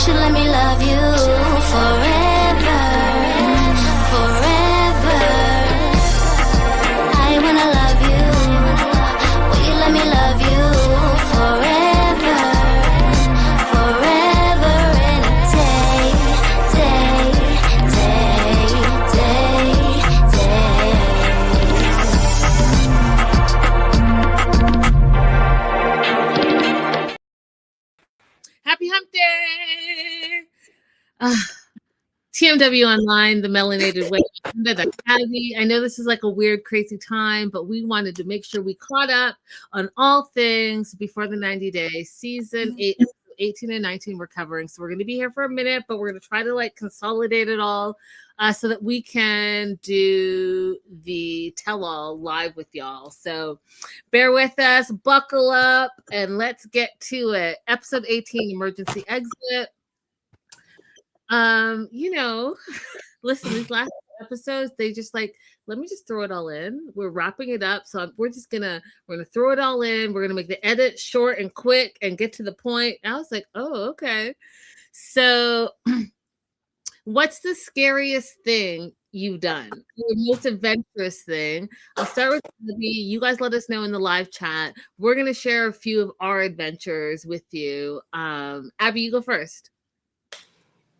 should let me love you forever, forever. I wanna love you. Will you let me love you forever, forever and a day, day, day, day, day. Happy Hump Day! TMW Online, the Melanated Way, the Academy. I know this is like a weird, crazy time, but we wanted to make sure we caught up on all things before the 90 days. Season 8, 18 and 19 we're covering. So we're going to be here for a minute, but we're going to try to like consolidate it all so that we can do the tell-all live with y'all. So bear with us, buckle up, and let's get to it. Episode 18, Emergency Exit. Listen, these last episodes, they just like, let me just throw it all in. We're wrapping it up. So we're gonna throw it all in. We're gonna make the edit short and quick and get to the point. I was like, oh, okay. So what's the scariest thing you've done? Your most adventurous thing? I'll start with Abby. You guys let us know in the live chat. We're gonna share a few of our adventures with you. Abby, you go first.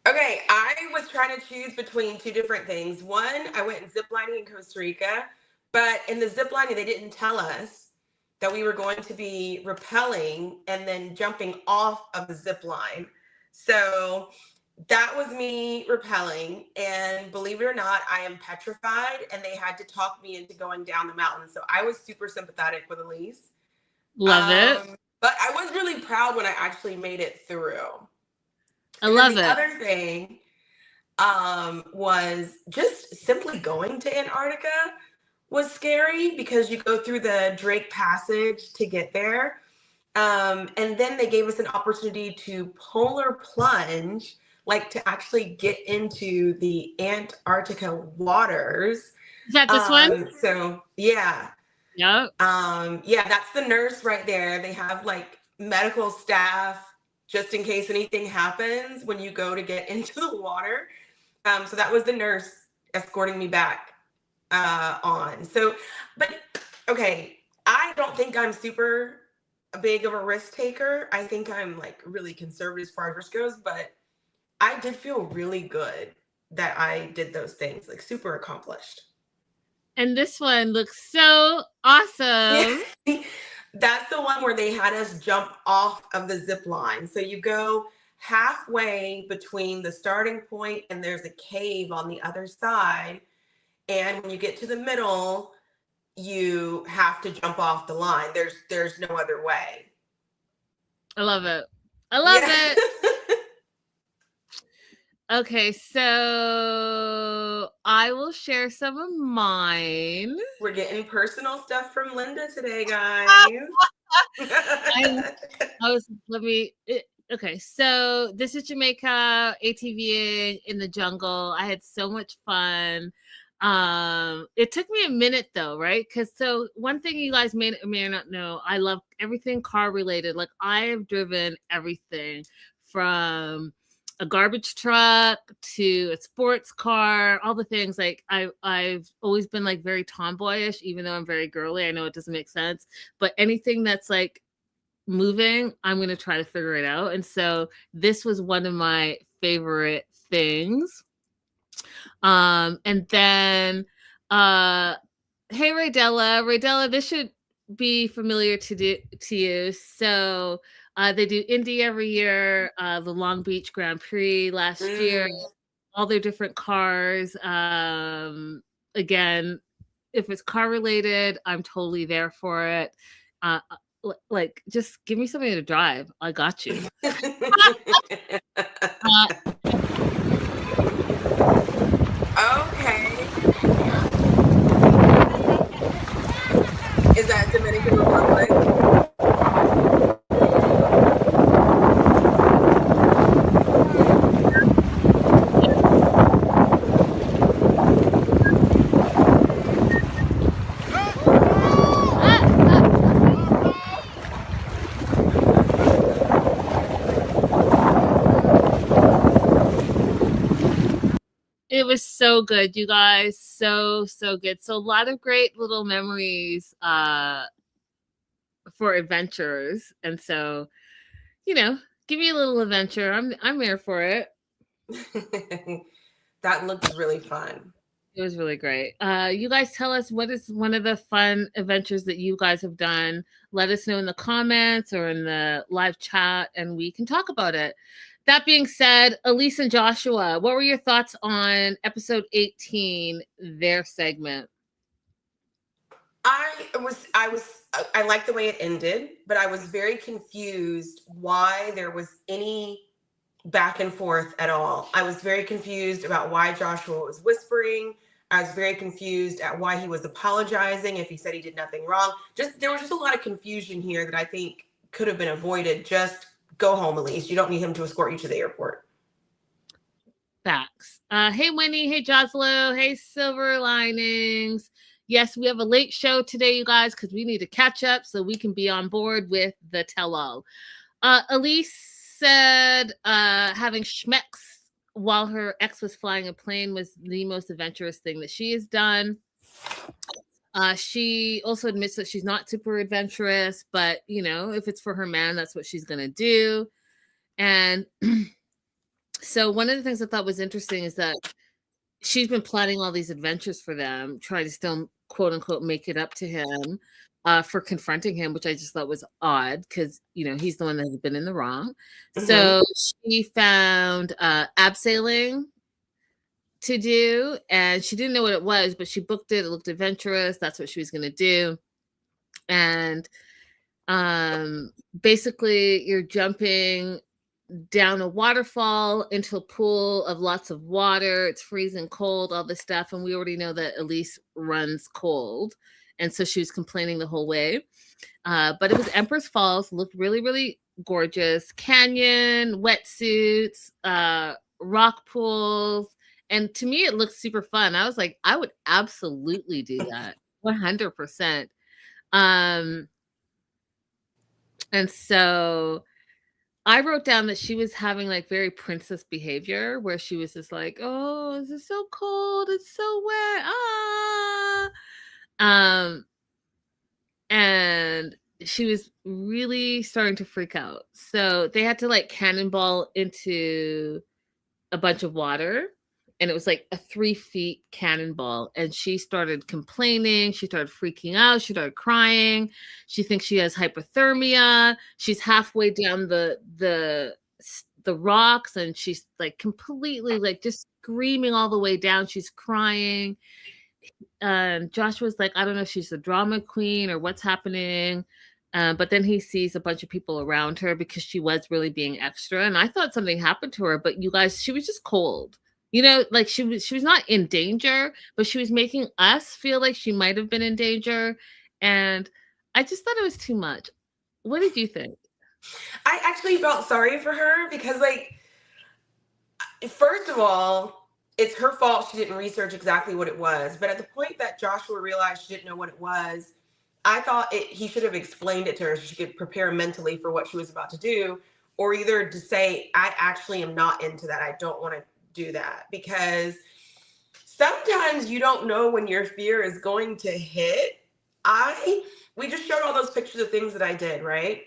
Okay, I was trying to choose between two different things. One, I went ziplining in Costa Rica, but in the ziplining, they didn't tell us that we were going to be rappelling and then jumping off of the zip line. So that was me rappelling, and believe it or not, I am petrified, and they had to talk me into going down the mountain. So I was super sympathetic with Elise. Love it. But I was really proud when I actually made it through. I love it. The other thing was just simply going to Antarctica was scary because you go through the Drake Passage to get there. And then they gave us an opportunity to polar plunge, like to actually get into the Antarctica waters. Is that this one? So yeah. Yep. Yeah, that's the nurse right there. They have like medical staff just in case anything happens when you go to get into the water. So that was the nurse escorting me back on. So, but okay, I don't think I'm super big of a risk taker. I think I'm like really conservative as far as risk goes, but I did feel really good that I did those things, like super accomplished. And this one looks so awesome. That's the one where they had us jump off of the zip line. So you go halfway between the starting point and there's a cave on the other side. And when you get to the middle, you have to jump off the line. There's no other way. I love it. I love it. Okay, so I will share some of mine. We're getting personal stuff from Linda today, guys. Okay, so this is Jamaica, ATVing in the jungle. I had so much fun. It took me a minute though, right? Because so one thing you guys may or may not know, I love everything car related. Like I have driven everything from a garbage truck to a sports car, all the things. Like I've always been like very tomboyish, even though I'm very girly. I know it doesn't make sense, but anything that's like moving, I'm going to try to figure it out. And so this was one of my favorite things. And then, hey, Raydella, this should be familiar to you. So they do Indy every year, the Long Beach Grand Prix last year, all their different cars. Again, if it's car related, I'm totally there for it. Like, just give me something to drive. I got you. Okay. Is that Dominican Republic? It was so good, you guys. So good. So a lot of great little memories for adventures. And so, give me a little adventure. I'm there for it. That looks really fun. It was really great. You guys tell us, what is one of the fun adventures that you guys have done. Let us know in the comments or in the live chat, and we can talk about it. That being said, Elise and Joshua, what were your thoughts on episode 18, their segment? I liked the way it ended, but I was very confused why there was any back and forth at all. I was very confused about why Joshua was whispering. I was very confused at why he was apologizing if he said he did nothing wrong. There was just a lot of confusion here that I think could have been avoided. Just go home, Elise. You don't need him to escort you to the airport. Facts. Hey, Winnie. Hey, Joslo. Hey, Silver Linings. Yes, we have a late show today, you guys, because we need to catch up so we can be on board with the tell-all. Elise said having schmecks while her ex was flying a plane was the most adventurous thing that she has done. She also admits that she's not super adventurous, but, if it's for her man, that's what she's going to do. And so one of the things I thought was interesting is that she's been planning all these adventures for them, trying to still, quote unquote, make it up to him for confronting him, which I just thought was odd because, he's the one that has been in the wrong. Mm-hmm. So she found abseiling to do, and she didn't know what it was, but she booked it. It looked adventurous. That's what she was going to do. And basically you're jumping down a waterfall into a pool of lots of water. It's freezing cold, all this stuff. And we already know that Elise runs cold. And so she was complaining the whole way. But it was Empress Falls, looked really, really gorgeous. Canyon, wetsuits, rock pools. And to me, it looked super fun. I was like, I would absolutely do that. 100%. And so I wrote down that she was having like very princess behavior where she was just like, oh, this is so cold. It's so wet. And she was really starting to freak out. So they had to like cannonball into a bunch of water. And it was like a 3 feet cannonball. And she started complaining. She started freaking out. She started crying. She thinks she has hypothermia. She's halfway down the rocks. And she's like completely like just screaming all the way down. She's crying. And Joshua's like, I don't know if she's a drama queen or what's happening. But then he sees a bunch of people around her because she was really being extra. And I thought something happened to her. But you guys, she was just cold. Like she was not in danger, but she was making us feel like she might have been in danger. And I just thought it was too much. What did you think? I actually felt sorry for her because, like, first of all, it's her fault she didn't research exactly what it was. But at the point that Joshua realized she didn't know what it was, I thought he should have explained it to her so she could prepare mentally for what she was about to do, or either to say, I actually am not into that. I don't want to do that, because sometimes you don't know when your fear is going to hit. We just showed all those pictures of things that I did, right?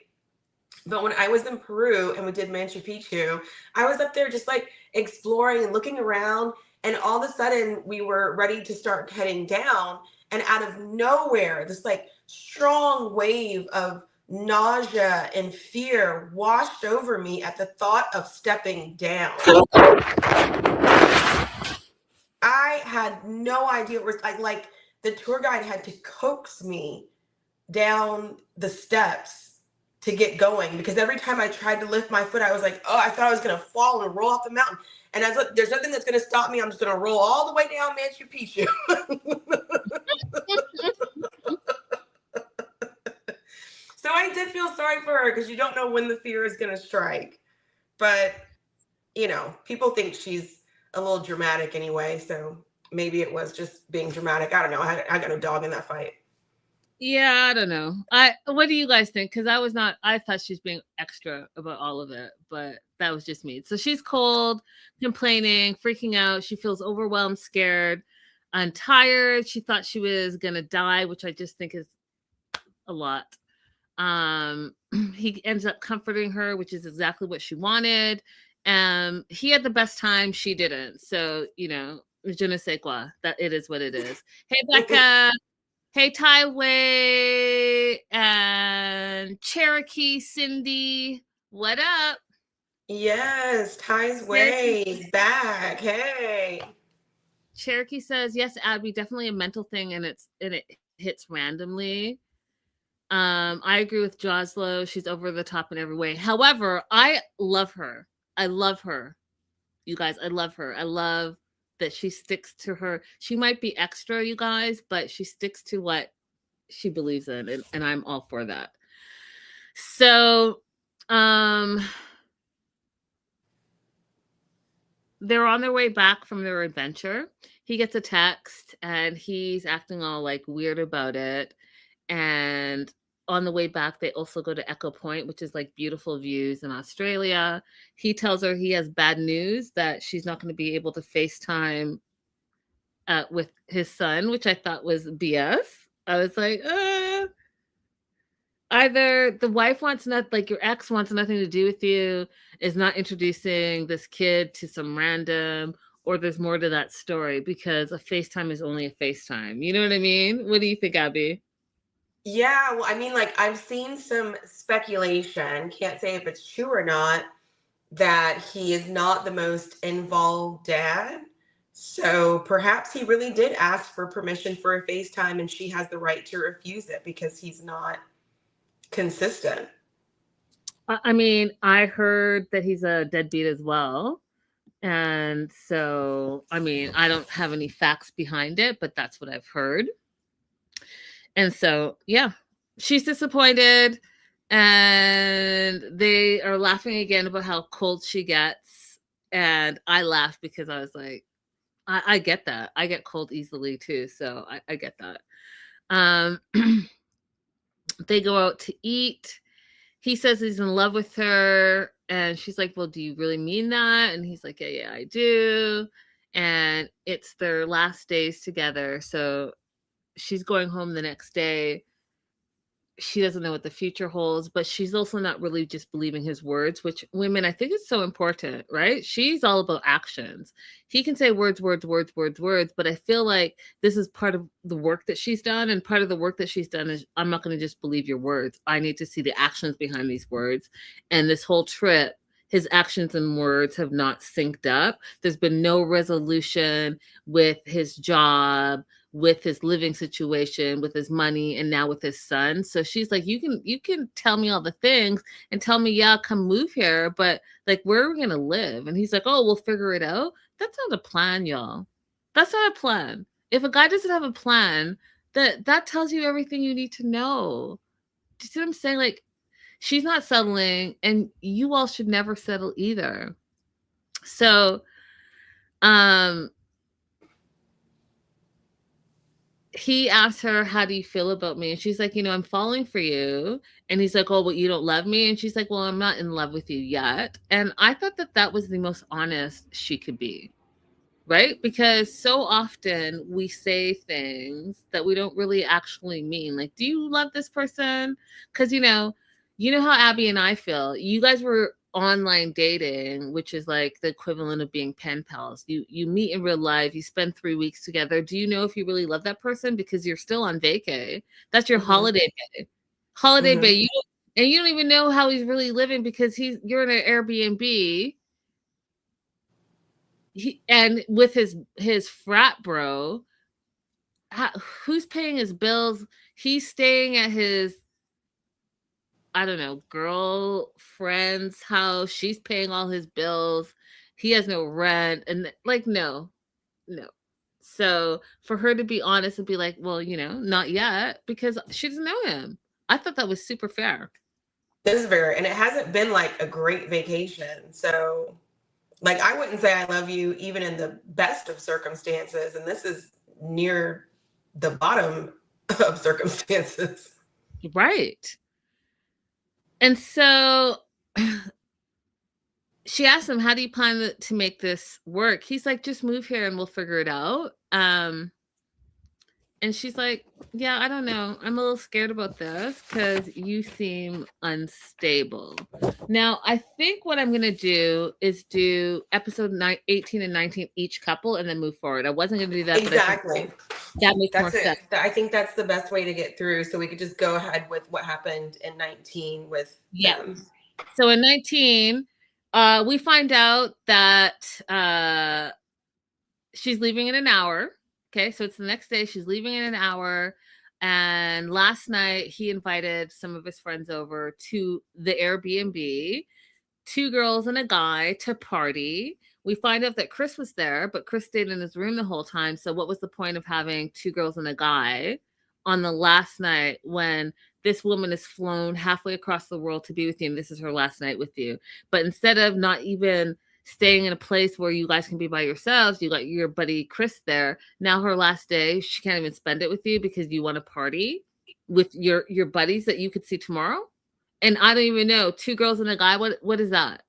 But when I was in Peru and we did Machu Picchu, I was up there just like exploring and looking around, and all of a sudden we were ready to start heading down, and out of nowhere, this like strong wave of nausea and fear washed over me at the thought of stepping down. I had no idea. It was like the tour guide had to coax me down the steps to get going, because every time I tried to lift my foot, I was like, oh, I thought I was going to fall and roll off the mountain. And I was like, there's nothing that's going to stop me. I'm just going to roll all the way down Machu Picchu. So I did feel sorry for her, because you don't know when the fear is going to strike. But, people think she's a little dramatic anyway. So maybe it was just being dramatic. I don't know. I got no dog in that fight. Yeah, I don't know. What do you guys think? Because I thought she's being extra about all of it, but that was just me. So she's cold, complaining, freaking out. She feels overwhelmed, scared, and tired. She thought she was gonna die, which I just think is a lot. Um, he ends up comforting her, which is exactly what she wanted. He had the best time, she didn't. So, je ne sais quoi. That it is what it is. Hey, Becca. Hey, Tyway and Cherokee Cindy. What up? Yes, Ty's Cherokee, way is back. Hey. Cherokee says, yes, Abby, definitely a mental thing, and it hits randomly. I agree with Joslo. She's over the top in every way. However, I love her. I love her. You guys, I love her. I love that she sticks to her. She might be extra, you guys, but she sticks to what she believes in, and I'm all for that. So, they're on their way back from their adventure. He gets a text and he's acting all like weird about it. And on the way back, they also go to Echo Point, which is like beautiful views in Australia. He tells her he has bad news, that she's not going to be able to FaceTime with his son, which I thought was BS. I was like, either the wife wants not like your ex wants nothing to do with you, is not introducing this kid to some random, or there's more to that story, because a FaceTime is only a FaceTime. You know what I mean? What do you think, Abby? Yeah, well, I mean, like, I've seen some speculation, can't say if it's true or not, that he is not the most involved dad. So perhaps he really did ask for permission for a FaceTime and she has the right to refuse it because he's not consistent. I mean, I heard that he's a deadbeat as well. And so, I mean, I don't have any facts behind it, but that's what I've heard. And so, yeah, she's disappointed. And they are laughing again about how cold she gets. And I laughed because I was like, I get that. I get cold easily too. So I get that. Um, they go out to eat. He says he's in love with her. And she's like, well, do you really mean that? And he's like, yeah, I do. And it's their last days together. So she's going home the next day. She doesn't know what the future holds, but she's also not really just believing his words, which women, I think, is so important, right? She's all about actions. He can say words, words, words, words, words, but I feel like this is part of the work that she's done. And part of the work that she's done is, I'm not going to just believe your words. I need to see the actions behind these words. And this whole trip, his actions and words have not synced up. There's been no resolution with his job, with his living situation, with his money, and now with his son. So she's like, you can tell me all the things and tell me, yeah, come move here, but like, where are we gonna live? And he's like, oh, we'll figure it out. That's not a plan, y'all. That's not a plan. If a guy doesn't have a plan, that tells you everything you need to know. Do you see what I'm saying? Like, she's not settling, and you all should never settle either. So, he asked her, how do you feel about me? And she's like, I'm falling for you. And he's like, oh, but you don't love me. And she's like, well, I'm not in love with you yet. And I thought that was the most honest she could be, right? Because so often we say things that we don't really actually mean. Like, do you love this person? Because, you know how Abby and I feel. You guys were online dating, which is like the equivalent of being pen pals. You meet in real life, you spend 3 weeks together. Do you know if you really love that person? Because you're still on vacay. That's your holiday bay. You don't even know how he's really living, because you're in an Airbnb. And with his frat bro, who's paying his bills? He's staying at his, I don't know, girlfriend's house. She's paying all his bills. He has no rent. And like, no. So for her to be honest and be like, well, not yet, because she doesn't know him. I thought that was super fair. This is very, and it hasn't been like a great vacation. So, like, I wouldn't say I love you even in the best of circumstances. And this is near the bottom of circumstances. Right. And so she asked him, how do you plan to make this work? He's like, just move here and we'll figure it out. And she's like, yeah, I don't know. I'm a little scared about this because you seem unstable. Now, I think what I'm going to do is do episode 18 and 19 each couple and then move forward. I wasn't going to do that, Exactly. but that makes more sense. I think that's the best way to get through. So we could just go ahead with what happened in 19 with them. So in 19, we find out that she's leaving in an hour. Okay, so it's the next day. She's leaving in an hour. And last night, he invited some of his friends over to the Airbnb, 2 girls and a guy to party. We find out that Chris was there, but Chris stayed in his room the whole time. So what was the point of having 2 girls and a guy on the last night when this woman is flown halfway across the world to be with you and this is her last night with you? But instead of not even staying in a place where you guys can be by yourselves, you got your buddy Chris there. Now her last day, she can't even spend it with you because you want to party with your buddies that you could see tomorrow. And I don't even know, 2 girls and a guy, what is that?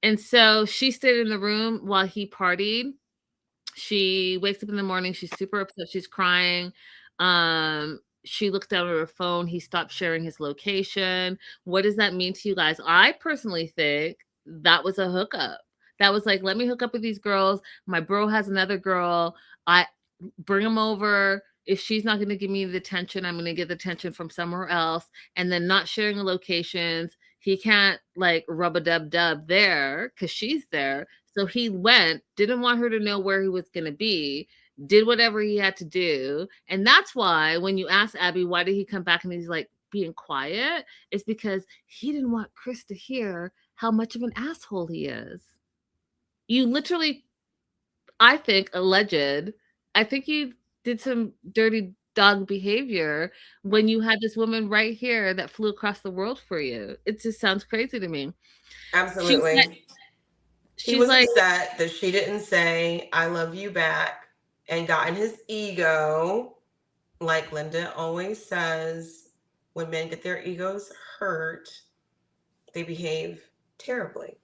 And so she stayed in the room while he partied. She wakes up in the morning, she's super upset, she's crying. She looks down at her phone, he stopped sharing his location. What does that mean to you guys? I personally think that was a hookup. That was like, let me hook up with these girls. My bro has another girl. I bring him over. If she's not going to give me the attention, I'm going to get the attention from somewhere else. And then not sharing the locations. He can't like rub a dub there because she's there. So he went, didn't want her to know where he was going to be, did whatever he had to do. And that's why when you ask Abby, why did he come back and he's like being quiet? It's because he didn't want Chris to hear how much of an asshole he is. You literally, I think, I think you did some dirty dog behavior when you had this woman right here that flew across the world for you. It just sounds crazy to me. Absolutely. He was like, upset that she didn't say, I love you back, and got in his ego. Like Linda always says, when men get their egos hurt, they behave terribly.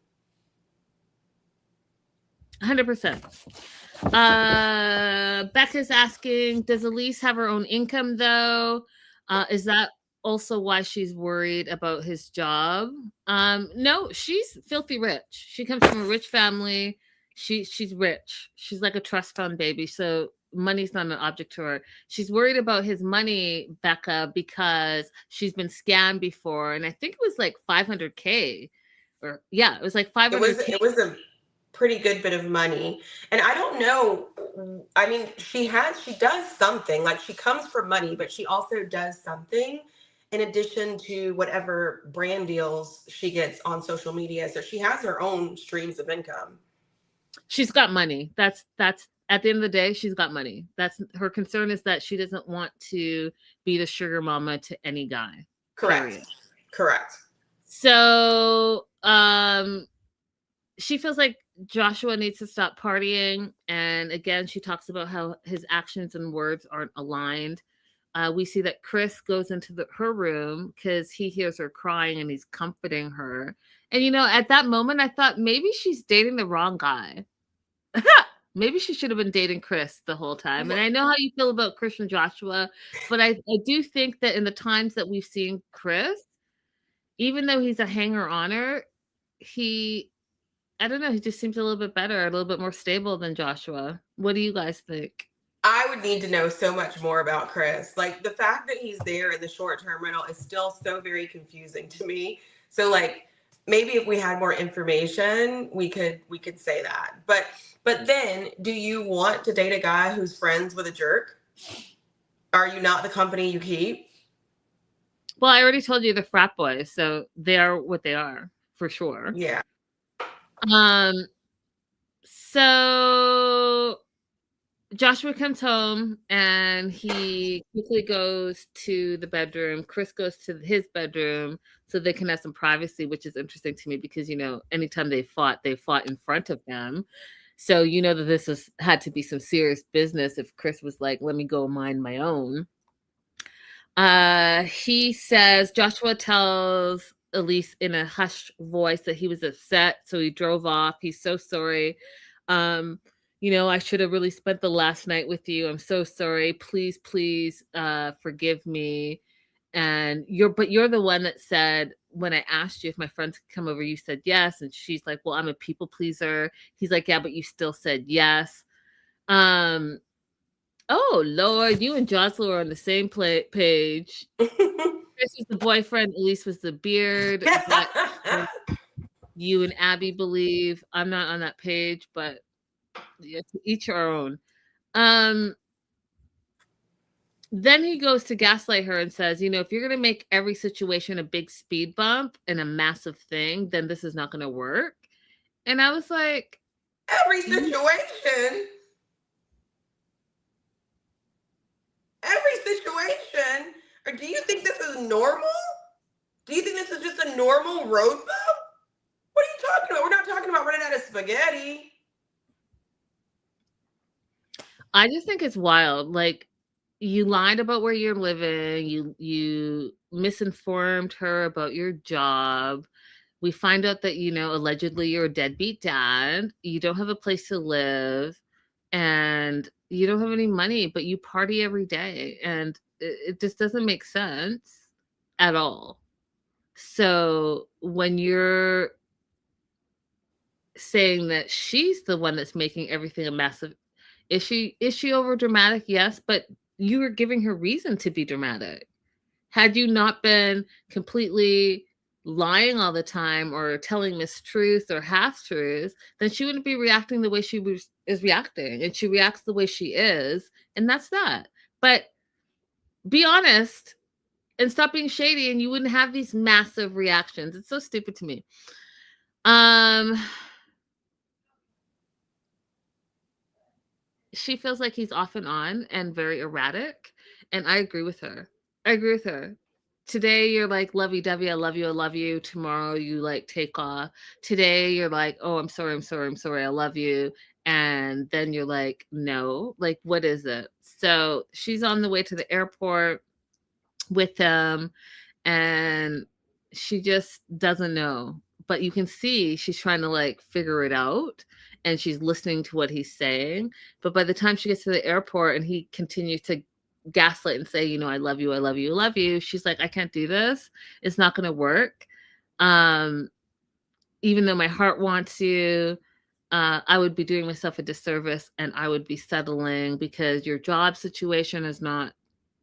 100%. Becca's asking, does Elise have her own income though? Is that also why she's worried about his job? No, she's filthy rich. She comes from a rich family. She's rich. She's like a trust fund baby. So money's not an object to her. She's worried about his money, Becca, because she's been scammed before. And I think it was like 500K. Or yeah, it was like 500K. It was a pretty good bit of money. And I don't know, I mean, she does something, like she comes for money, but she also does something in addition to whatever brand deals she gets on social media. So she has her own streams of income. She's got money. That's at the end of the day, she's got money. That's her concern, is that she doesn't want to be the sugar mama to any guy. Correct. Period. Correct. So she feels like Joshua needs to stop partying. And again, she talks about how his actions and words aren't aligned. We see that Chris goes into her room because he hears her crying and he's comforting her. And, you know, at that moment, I thought maybe she's dating the wrong guy. Maybe she should have been dating Chris the whole time. And I know how you feel about Chris and Joshua, but I do think that in the times that we've seen Chris, even though he's a hanger-oner, I don't know, he just seems a little bit better, a little bit more stable than Joshua. What do you guys think? I would need to know so much more about Chris. Like the fact that he's there in the short-term rental is still so very confusing to me. So like maybe if we had more information, we could say that. But then do you want to date a guy who's friends with a jerk? Are you not the company you keep? Well, I already told you the frat boys, so they are what they are for sure. Yeah. So Joshua comes home and he quickly goes to the bedroom. Chris goes to his bedroom so they can have some privacy, which is interesting to me because, you know, anytime they fought in front of him. So you know that this had to be some serious business if Chris was like, let me go mind my own. He says Joshua tells Elise in a hushed voice that he was upset, so he drove off. He's so sorry. I should have really spent the last night with you. I'm so sorry. Please, please, forgive me. And you're the one that said, when I asked you if my friends could come over, you said yes. And she's like, well, I'm a people pleaser. He's like, yeah, but you still said yes. Oh Lord, you and Jocelyn are on the same page. Chris was the boyfriend, Elise was the beard. But you and Abby believe. I'm not on that page, but yeah, to each our own. Then he goes to gaslight her and says, if you're going to make every situation a big speed bump and a massive thing, then this is not going to work. And I was like, every situation? Or do you think this is normal? Do you think this is just a normal road bump? What are you talking about? We're not talking about running out of spaghetti. I just think it's wild. Like, you lied about where you're living. You misinformed her about your job. We find out that, allegedly you're a deadbeat dad. You don't have a place to live, and you don't have any money, but you party every day. And it just doesn't make sense at all. So when you're saying that she's the one that's making everything a massive, is she over dramatic? Yes, but you were giving her reason to be dramatic. Had you not been completely lying all the time or telling mistruths or half-truths, then she wouldn't be reacting the way she is reacting. And she reacts the way she is, and that's that. But be honest and stop being shady, and you wouldn't have these massive reactions. It's so stupid to me. She feels like he's off and on and very erratic, and I agree with her. Today you're like lovey-dovey, I love you. Tomorrow you like take off. Today you're like, oh, I'm sorry, I love you. And then you're like, no, like, what is it? So she's on the way to the airport with him, and she just doesn't know. But you can see she's trying to like figure it out, and she's listening to what he's saying. But by the time she gets to the airport and he continues to gaslight and say, I love you, she's like, I can't do this. It's not going to work. Even though my heart wants you, I would be doing myself a disservice, and I would be settling because your job situation is not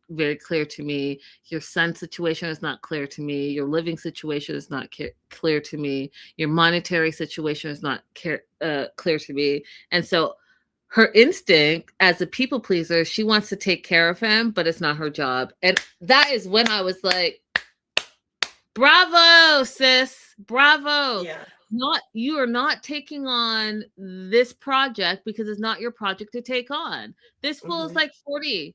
very clear to me. Your son's situation is not clear to me. Your living situation is not clear to me. Your monetary situation is not clear to me. And so her instinct as a people pleaser, she wants to take care of him, but it's not her job. And that is when I was like, bravo, sis. Bravo. Yeah. You are not taking on this project because it's not your project to take on. This fool is like 40.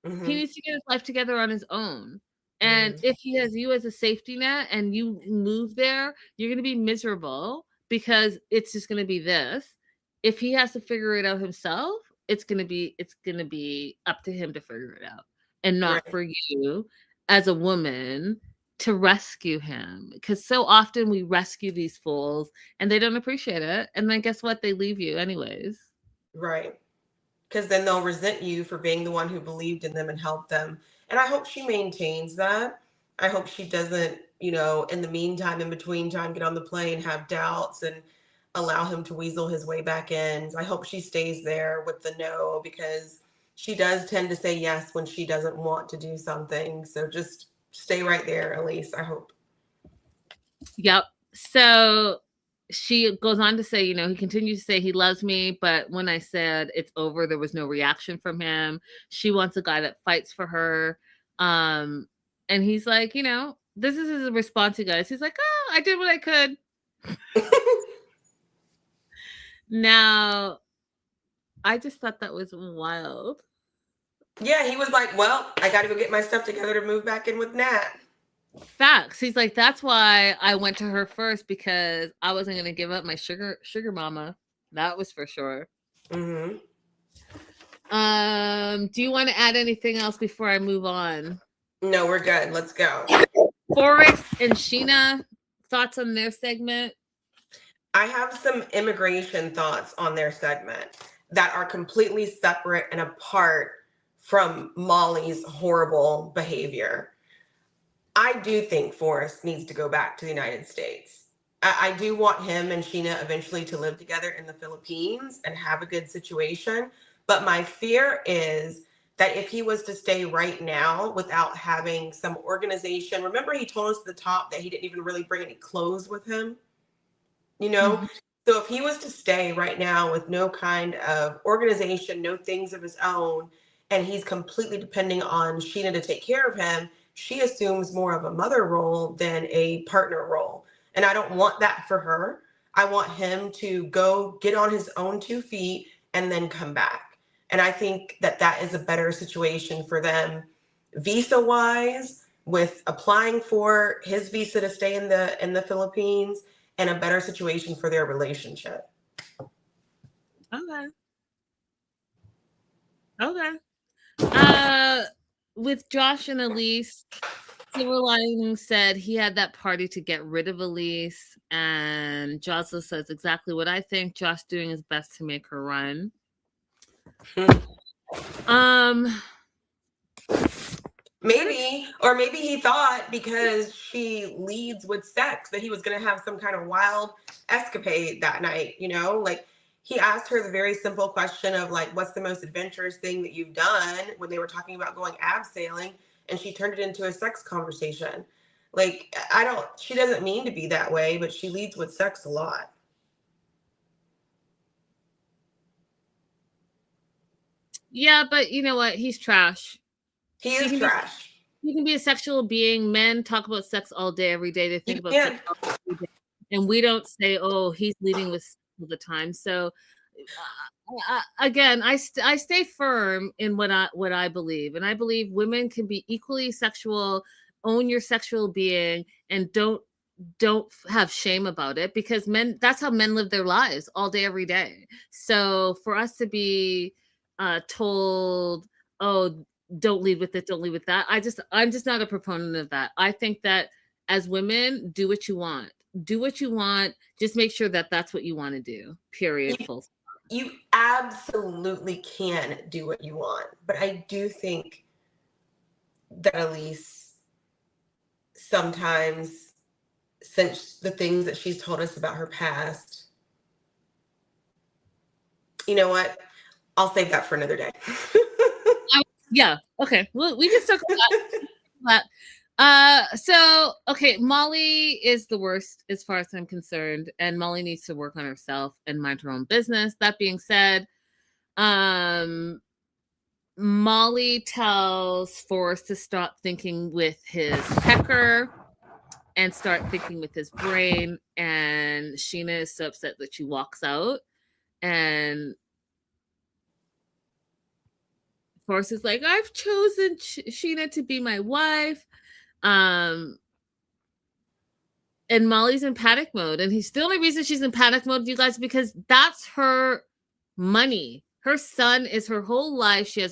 Mm-hmm. He needs to get his life together on his own. And if he has you as a safety net and you move there, you're going to be miserable because it's just going to be this. If he has to figure it out himself, it's going to be up to him to figure it out, and not for you as a woman to rescue him. Because so often we rescue these fools and they don't appreciate it. And then guess what? They leave you anyways. Right. Because then they'll resent you for being the one who believed in them and helped them. And I hope she maintains that. I hope she doesn't, in the meantime, in between time, get on the plane, have doubts, and allow him to weasel his way back in. I hope she stays there with the no, because she does tend to say yes when she doesn't want to do something. So just stay right there, Elise, I hope. Yep. So she goes on to say, he continues to say he loves me, but when I said it's over, there was no reaction from him. She wants a guy that fights for her. And he's like, this is his response to guys. He's like, oh, I did what I could. Now, I just thought that was wild. Yeah, he was like, well, I got to go get my stuff together to move back in with Nat. Facts. He's like, that's why I went to her first, because I wasn't going to give up my sugar mama. That was for sure. Mm-hmm. Do you want to add anything else before I move on? No, we're good. Let's go. Forrest and Sheena, thoughts on their segment? I have some immigration thoughts on their segment that are completely separate and apart from Molly's horrible behavior. I do think Forrest needs to go back to the United States. I do want him and Sheena eventually to live together in the Philippines and have a good situation. But my fear is that if he was to stay right now without having some organization, remember he told us at the top that he didn't even really bring any clothes with him, you know? Mhm. So if he was to stay right now with no kind of organization, no things of his own, and he's completely depending on Sheena to take care of him, she assumes more of a mother role than a partner role. And I don't want that for her. I want him to go get on his own 2 feet and then come back. And I think that that is a better situation for them visa wise, with applying for his visa to stay in the Philippines, and a better situation for their relationship. Okay. Okay. Uh, with Josh and Elise, Silver Lining said he had that party to get rid of Elise, and Jocelyn says exactly what I think. Josh doing his best to make her run. Um, Maybe, or maybe he thought because she leads with sex that he was going to have some kind of wild escapade that night, you know? Like he asked her the very simple question of like, what's the most adventurous thing that you've done when they were talking about going abseiling, and she turned it into a sex conversation. Like she doesn't mean to be that way, but she leads with sex a lot. yeah, but you know what? He's trash. He She is can be trash. you can be a sexual being. Men talk about sex all day, every day. They You think about sex can. all day. And we don't say, "Oh, he's leading with sex all the time." So, again, I stay firm in what I believe, and I believe women can be equally sexual, own your sexual being, and don't have shame about it, because men, that's how men live their lives all day every day. So for us to be told, oh, don't lead with it, don't lead with that, I'm just not a proponent of that. I think that as women, do what you want, do what you want, just make sure that that's what you want to do, period, full stop. You absolutely can do what you want, but I do think that Elise sometimes, since the things that she's told us about her past, you know what? I'll save that for another day. Yeah, okay, well, we can talk about so okay, Molly is the worst as far as I'm concerned, and Molly needs to work on herself and mind her own business. That being said, Molly tells Forrest to stop thinking with his pecker and start thinking with his brain, and Sheena is so upset that she walks out, and Forrest is like, I've chosen Sheena to be my wife. um and Molly's in panic mode. And he's the only reason she's in panic mode, you guys, because that's her money. Her son is her whole life. She has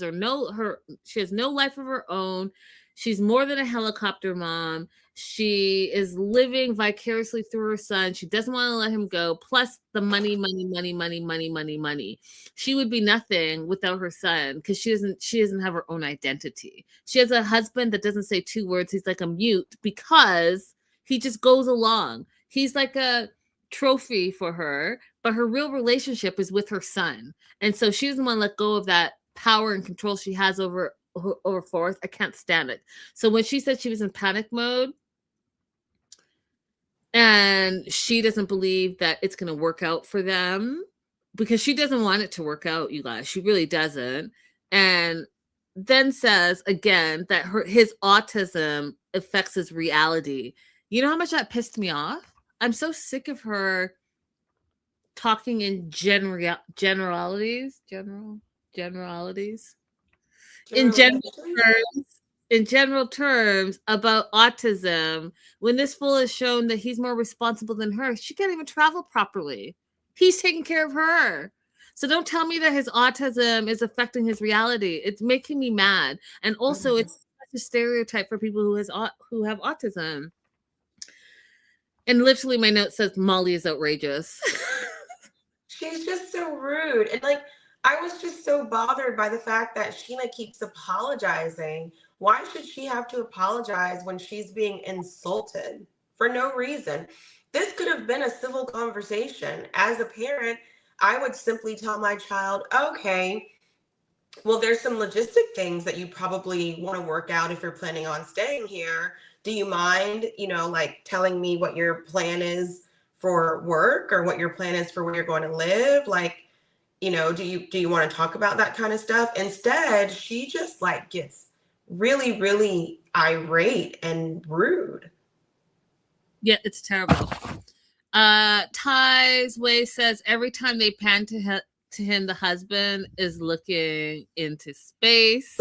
she has no life of her own. She's more than a helicopter mom. She is living vicariously through her son. She doesn't want to let him go. Plus the money, money, money, money, money, money, money. She would be nothing without her son, because she doesn't have her own identity. She has a husband that doesn't say 2 words. He's like a mute because he just goes along. He's like a trophy for her, but her real relationship is with her son. And so she doesn't want to let go of that power and control she has over Forrest. I can't stand it. So when she said she was in panic mode and she doesn't believe that it's going to work out for them, because she doesn't want it to work out, you guys. She really doesn't. And then says again that his autism affects his reality. You know how much that pissed me off? I'm so sick of her talking in generalities, in general terms about autism, when this fool has shown that he's more responsible than her. She can't even travel properly. He's taking care of her. So don't tell me that his autism is affecting his reality. It's making me mad. And also, it's such a stereotype for people who have autism. And literally, my note says Molly is outrageous. She's just so rude. And like, I was just so bothered by the fact that Sheena keeps apologizing. Why should she have to apologize when she's being insulted for no reason? This could have been a civil conversation. As a parent, I would simply tell my child, okay, well, there's some logistic things that you probably want to work out if you're planning on staying here. Do you mind, like telling me what your plan is for work or what your plan is for where you're going to live? Like, do you want to talk about that kind of stuff? Instead, she just like gets really, really irate and rude. Yeah, it's terrible. Ty's Way says every time they pan to him, the husband is looking into space.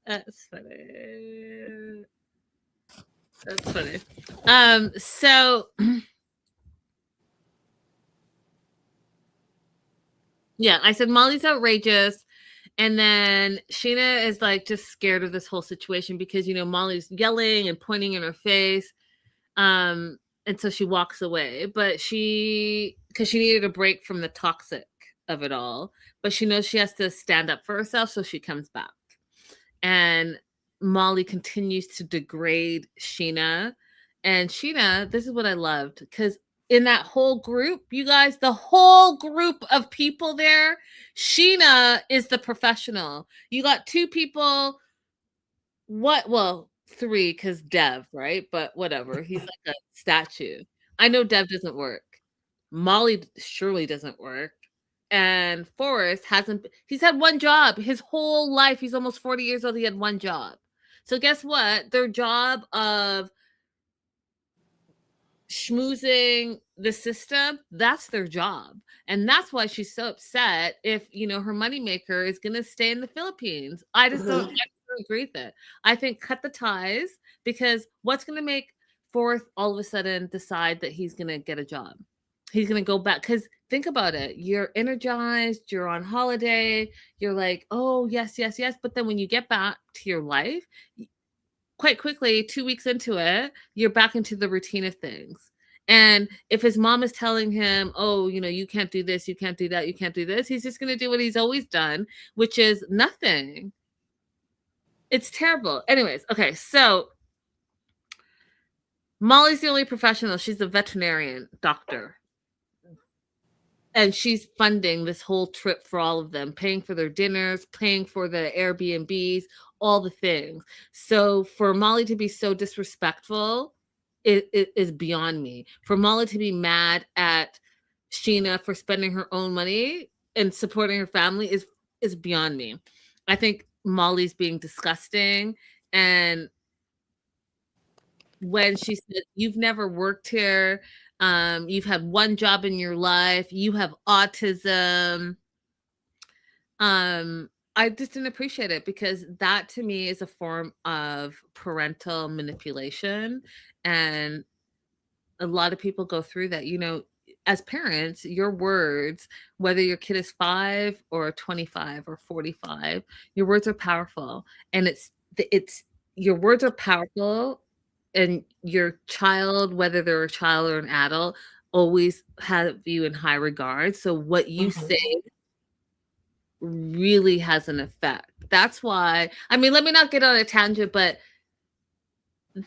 That's funny. That's funny. So yeah, I said Molly's outrageous. And then Sheena is like just scared of this whole situation because Molly's yelling and pointing in her face. And so she walks away. But because she needed a break from the toxic of it all, but she knows she has to stand up for herself, so she comes back. And Molly continues to degrade Sheena. And Sheena, this is what I loved, because in that whole group, you guys, the whole group of people there, Sheena is the professional. You got two people, three, because Dev, right? But whatever, he's like a statue. I know Dev doesn't work. Molly surely doesn't work. And Forrest he's had one job his whole life. He's almost 40 years old. He had one job. So guess what? Their job of schmoozing the system, that's their job. And that's why she's so upset if, her moneymaker is going to stay in the Philippines. I just don't agree with it. I think cut the ties, because what's going to make Forrest all of a sudden decide that he's going to get a job? He's going to go back, because think about it. You're energized. You're on holiday. You're like, oh, yes, yes, yes. But then when you get back to your life, quite quickly, 2 weeks into it, you're back into the routine of things. And if his mom is telling him, oh, you can't do this, you can't do that, you can't do this, he's just going to do what he's always done, which is nothing. It's terrible. Anyways, okay, so Molly's the only professional. She's a veterinarian doctor. And she's funding this whole trip for all of them, paying for their dinners, paying for the Airbnbs, all the things. So for Molly to be so disrespectful, it is beyond me. For Molly to be mad at Sheena for spending her own money and supporting her family is beyond me. I think Molly's being disgusting. And when she said, you've never worked here, you've had one job in your life, you have autism, I just didn't appreciate it, because that to me is a form of parental manipulation. And a lot of people go through that. As parents, your words, whether your kid is 5 or 25 or 45, your words are powerful. And it's your words are powerful. And your child, whether they're a child or an adult, always have you in high regard. So what you say really has an effect. That's why, let me not get on a tangent, but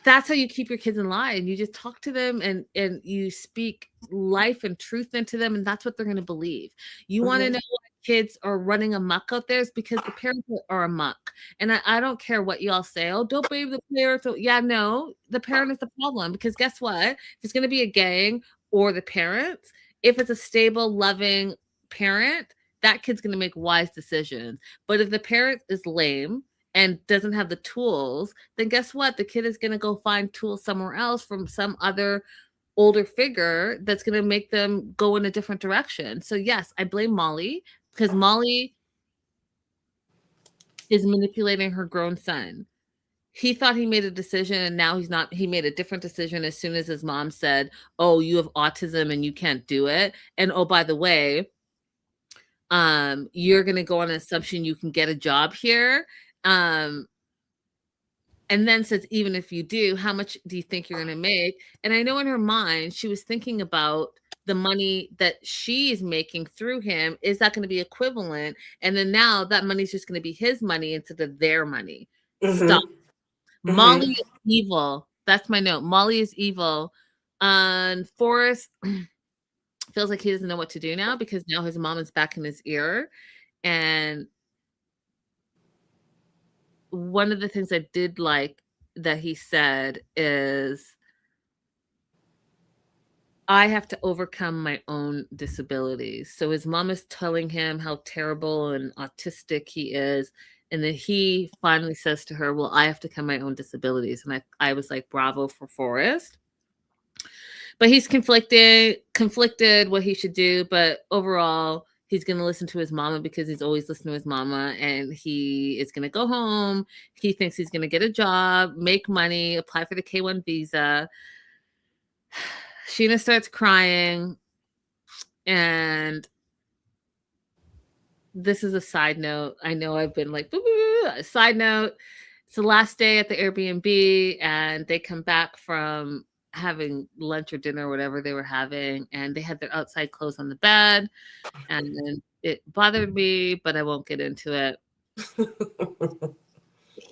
that's how you keep your kids in line. You just talk to them and you speak life and truth into them, and that's what they're going to believe. You want to know why kids are running amok out there? Is because the parents are amok. And I don't care what y'all say. Oh, don't blame the parents. Yeah, no, the parent is the problem, because guess what? If it's going to be a gang or the parents, if it's a stable, loving parent, that kid's going to make wise decisions. But if the parent is lame and doesn't have the tools, then guess what? The kid is going to go find tools somewhere else from some other older figure that's going to make them go in a different direction. So yes, I blame Molly, because Molly is manipulating her grown son. he thought he made a decision and now he's not. He made a different decision as soon as his mom said, "Oh, you have autism and you can't do it." And oh, by the way, you're gonna go on an assumption you can get a job here. Um, and then says, even if you do, how much do you think you're gonna make? And I know in her mind, she was thinking about the money that she is making through him. Is that gonna be equivalent? And then now that money's just gonna be his money instead of their money. Stop. Mm-hmm. Molly Mm-hmm. is evil. That's my note. Molly is evil. Forrest feels like he doesn't know what to do now because now his mom is back in his ear. And one of the things I did like that he said is, I have to overcome my own disabilities. So his mom is telling him how terrible and autistic he is. And then he finally says to her, well, I have to overcome my own disabilities. And I was like, bravo for Forrest. But he's conflicted what he should do. But overall, he's going to listen to his mama because he's always listened to his mama. And he is going to go home. He thinks he's going to get a job, make money, apply for the K-1 visa. Sheena starts crying. And this is a side note. I know I've been like, boo, boo, boo. Side note. It's the last day at the Airbnb and they come back from having lunch or dinner or whatever they were having, and they had their outside clothes on the bed, and it bothered me, but I won't get into it.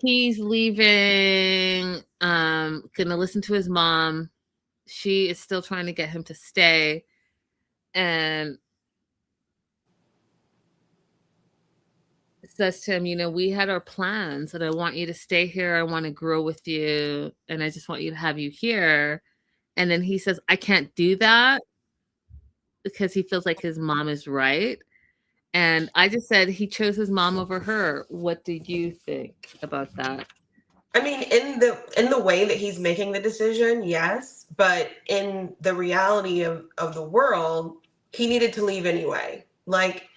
He's leaving, gonna listen to his mom. She is still trying to get him to stay, and says to him, you know, we had our plans and I want you to stay here. I want to grow with you. And I just want you to have you here. And then he says, I can't do that because he feels like his mom is right. And I just said he chose his mom over her. What do you think about that? I mean, in the way that he's making the decision, yes, but in the reality of the world, he needed to leave anyway. Like,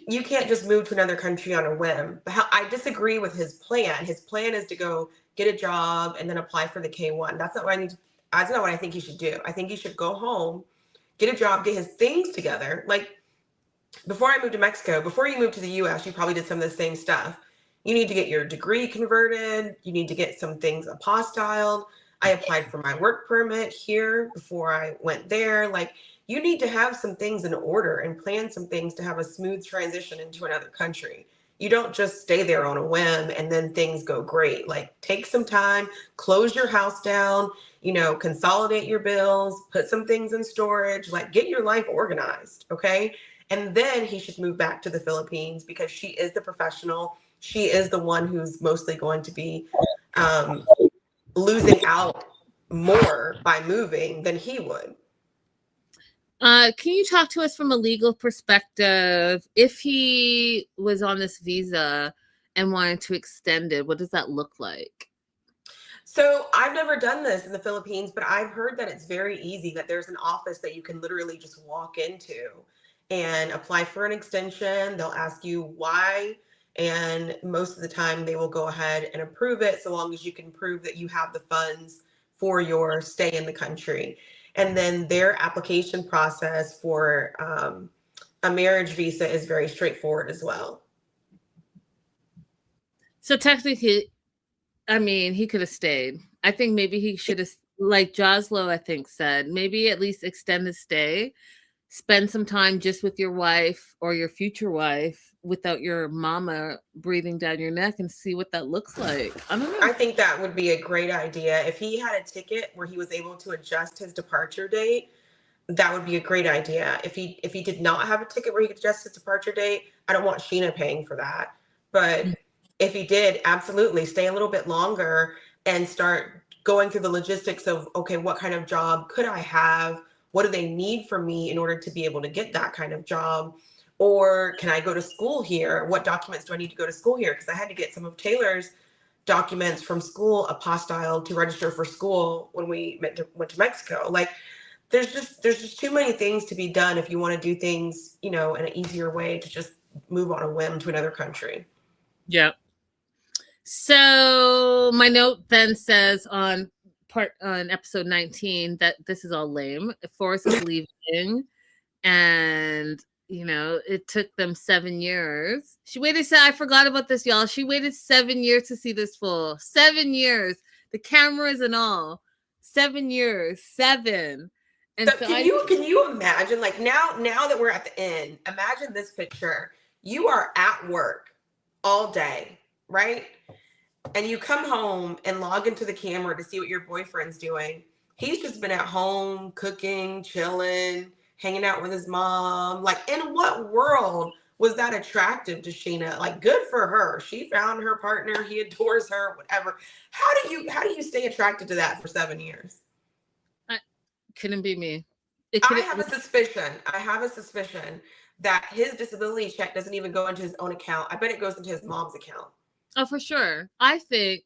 you can't just move to another country on a whim. I disagree with his plan. His plan is to go get a job and then apply for the K-1. That's not what I need. That's not what I think he should do. I think he should go home, get a job, get his things together. Like, before I moved to Mexico, before you moved to the US, you probably did some of the same stuff. You need to get your degree converted. You need to get some things apostilled. I applied for my work permit here before I went there. Like, you need to have some things in order and plan some things to have a smooth transition into another country. You don't just stay there on a whim and then things go great. Like, take some time, close your house down, consolidate your bills, put some things in storage, like, get your life organized, okay? And then he should move back to the Philippines because she is the professional. She is the one who's mostly going to be losing out more by moving than he would. Can you talk to us from a legal perspective? If he was on this visa and wanted to extend it, what does that look like? So I've never done this in the Philippines, but I've heard that it's very easy, that there's an office that you can literally just walk into and apply for an extension. They'll ask you why, and most of the time they will go ahead and approve it so long as you can prove that you have the funds for your stay in the country. And then their application process for a marriage visa is very straightforward as well. So technically, I mean, he could have stayed. I think maybe he should have, like Joslo, I think, said, maybe at least extend his stay, spend some time just with your wife or your future wife without your mama breathing down your neck and see what that looks like. I don't know. I think that would be a great idea. If he had a ticket where he was able to adjust his departure date, that would be a great idea. If he did not have a ticket where he could adjust his departure date, I don't want Sheena paying for that. But if he did, absolutely stay a little bit longer and start going through the logistics of, okay, what kind of job could I have? What do they need from me in order to be able to get that kind of job? Or can I go to school here? What documents do I need to go to school here? Because I had to get some of Taylor's documents from school apostilled to register for school when we went to Mexico. Like, there's just too many things to be done if you want to do things, in an easier way to just move on a whim to another country. Yeah. So my note then says on episode 19 that this is all lame. Forrest is leaving, and it took them 7 years. She waited. I forgot about this, y'all. She waited 7 years to see this full. 7 years. The cameras and all. 7 years. 7. And So can you imagine, like, now that we're at the end, imagine this picture. You are at work all day, right? And you come home and log into the camera to see what your boyfriend's doing. He's just been at home cooking, chilling, hanging out with his mom. Like, in what world was that attractive to Sheena? Like, good for her. She found her partner. He adores her, whatever. How do you stay attracted to that for 7 years? Couldn't be me. I have a suspicion that his disability check doesn't even go into his own account. I bet it goes into his mom's account. Oh, for sure. I think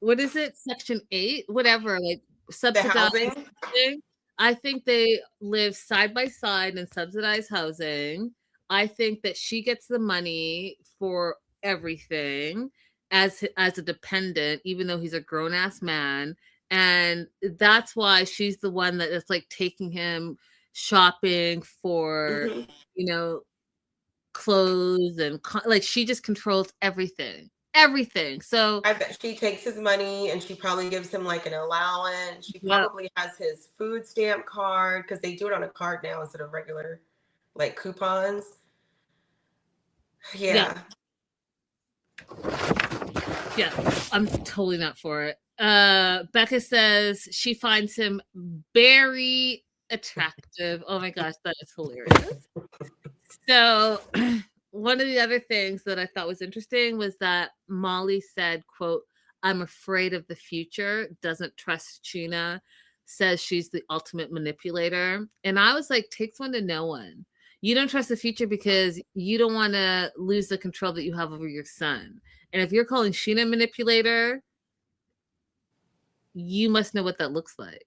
what is it? Section 8, whatever, like subsidized housing. I think they live side by side in subsidized housing. I think that she gets the money for everything as a dependent, even though he's a grown ass man. And that's why she's the one that is like taking him shopping for, clothes and like she just controls everything. So I bet she takes his money and she probably gives him like an allowance. She probably has his food stamp card because they do it on a card now instead of regular like coupons. Yeah, I'm totally not for it. Becca says she finds him very attractive. Oh my gosh, that is hilarious. So one of the other things that I thought was interesting was that Molly said, quote, "I'm afraid of the future," doesn't trust Sheena, says she's the ultimate manipulator. And I was like, takes one to know one. You don't trust the future because you don't want to lose the control that you have over your son. And if you're calling Sheena a manipulator, you must know what that looks like.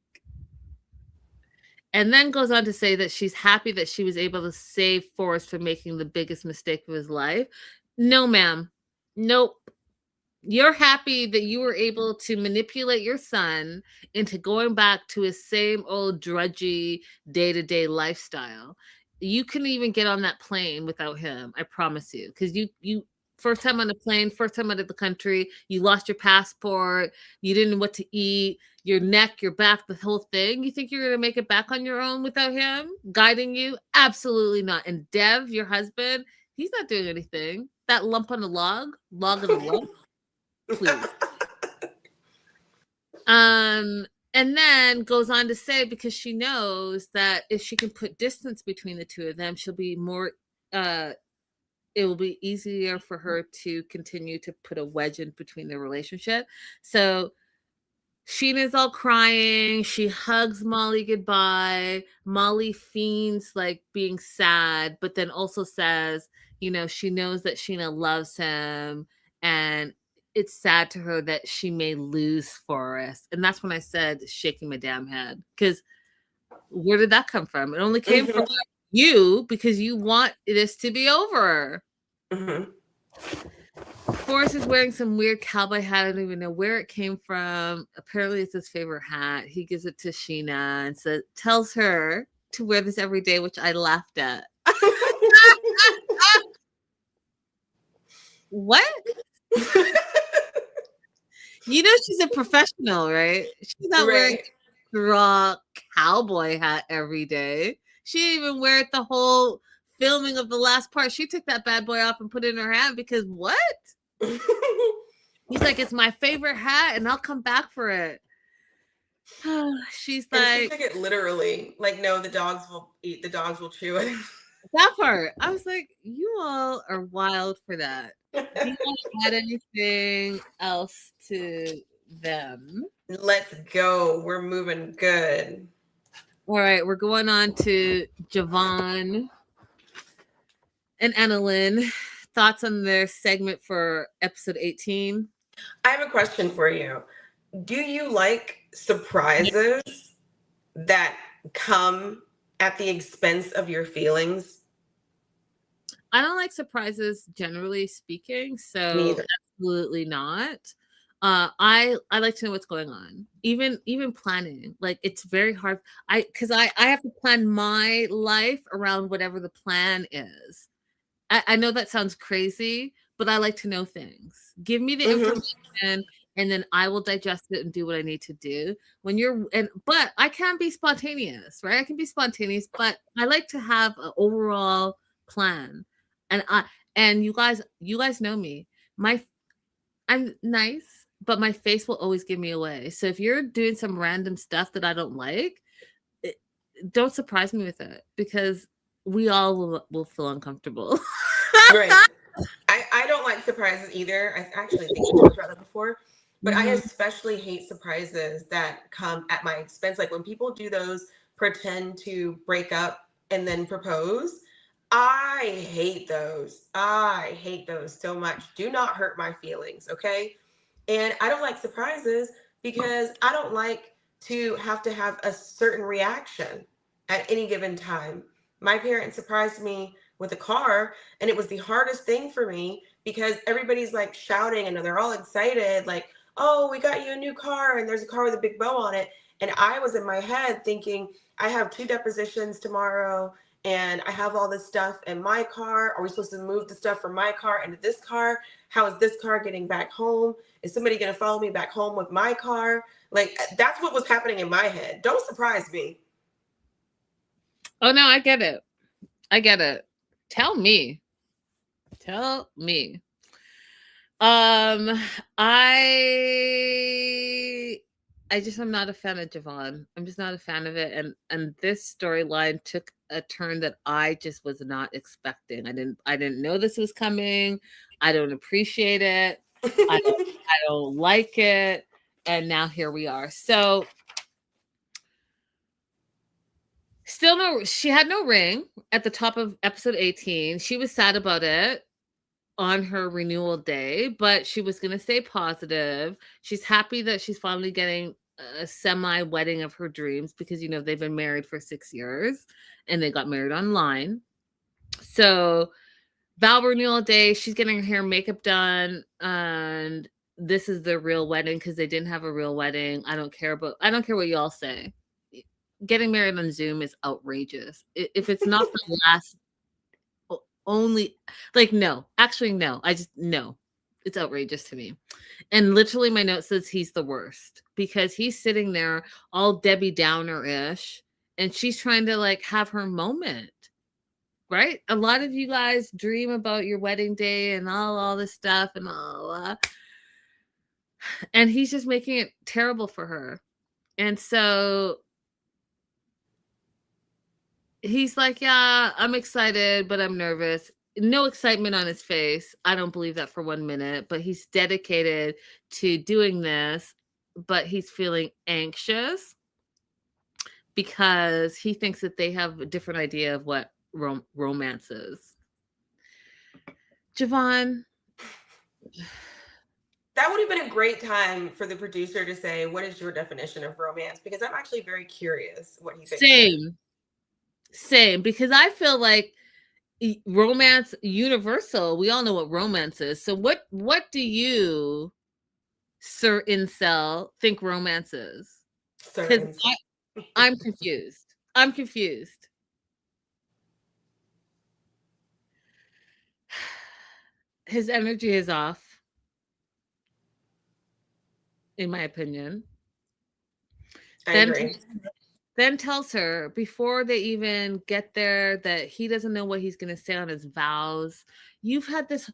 And then goes on to say that she's happy that she was able to save Forrest from making the biggest mistake of his life. No, ma'am. Nope. You're happy that you were able to manipulate your son into going back to his same old drudgy day-to-day lifestyle. You couldn't even get on that plane without him, I promise you. Because you first time on a plane, first time out of the country, you lost your passport, you didn't know what to eat, your neck, your back, the whole thing. You think you're going to make it back on your own without him guiding you? Absolutely not. And Dev, your husband, he's not doing anything. That lump on the log on the lump, please. And then goes on to say, because she knows that if she can put distance between the two of them, she'll be more, it will be easier for her to continue to put a wedge in between their relationship. So Sheena's all crying. She hugs Molly goodbye. Molly feigns like being sad, but then also says, she knows that Sheena loves him and it's sad to her that she may lose Forrest. And that's when I said shaking my damn head. Because where did that come from? It only came from you because you want this to be over. Forrest is wearing some weird cowboy hat. I don't even know where it came from. Apparently it's his favorite hat. He gives it to Sheena and tells her to wear this every day, which I laughed at. What? She's a professional, right? She's not wearing a raw cowboy hat every day. She didn't even wear it the whole filming of the last part. She took that bad boy off and put it in her hat because what? He's like, it's my favorite hat and I'll come back for it. She's like, she took it literally. Like, no, the dogs will eat, the dogs will chew it. That part. I was like, you all are wild for that. Do you want to add anything else to them? Let's go. We're moving good. All right, we're going on to Javon and Annalyn. Thoughts on their segment for episode 18? I have a question for you. Do you like surprises that come at the expense of your feelings? I don't like surprises, generally speaking. Me So either. absolutely not. I like to know what's going on. Even planning, like it's very hard. I have to plan my life around whatever the plan is. I know that sounds crazy, but I like to know things. Give me the Hmm. information and then I will digest it and do what I need to do. But I can be spontaneous, right? I can be spontaneous, but I like to have an overall plan. And you guys know me. My I'm nice, but my face will always give me away. So if you're doing some random stuff that I don't like, it, don't surprise me with it because we all will feel uncomfortable. Right. I don't like surprises either. I actually think we talked about that before. But I Mhm. especially hate surprises that come at my expense. Like when people do those pretend to break up and then propose. I hate those. I hate those so much. Do not hurt my feelings, okay? And I don't like surprises because I don't like to have a certain reaction at any given time. My parents surprised me with a car, and it was the hardest thing for me because everybody's like shouting and they're all excited, like, oh, we got you a new car, and there's a car with a big bow on it. And I was in my head thinking, I have 2 depositions tomorrow and I have all this stuff in my car. Are we supposed to move the stuff from my car into this car? How is this car getting back home? Is somebody going to follow me back home with my car? Like, that's what was happening in my head. Don't surprise me. Oh no, I get it. I get it. Tell me. Tell me. Um, I I just am not a fan of Javon. I'm just not a fan of it. And this storyline took a turn that I just was not expecting. I didn't know this was coming. I don't appreciate it. I don't like it. And now here we are. So still no, she had no ring at the top of episode 18. She was sad about it on her renewal day, but she was going to stay positive. She's happy that she's finally getting a semi wedding of her dreams because, they've been married for 6 years and they got married online. So, vow renewal day, she's getting her hair and makeup done. And this is the real wedding because they didn't have a real wedding. I don't care what y'all say. Getting married on Zoom is outrageous. If it's not the last only like no, actually no. I just no. It's outrageous to me. And literally my note says he's the worst because he's sitting there all Debbie Downer-ish and she's trying to like have her moment. Right? A lot of you guys dream about your wedding day and all this stuff and all and he's just making it terrible for her. And so he's like, yeah, I'm excited, but I'm nervous. No excitement on his face. I don't believe that for 1 minute, but he's dedicated to doing this, but he's feeling anxious because he thinks that they have a different idea of what romance is. Javon. That would have been a great time for the producer to say, what is your definition of romance? Because I'm actually very curious what he thinks it is. Same, because I feel like romance universal. We all know what romance is. So what do you, Sir Incel, think romance is? Because Certain. I'm confused. I'm confused. His energy is off, in my opinion. I Then agree. then tells her before they even get there that he doesn't know what he's going to say on his vows. You've had this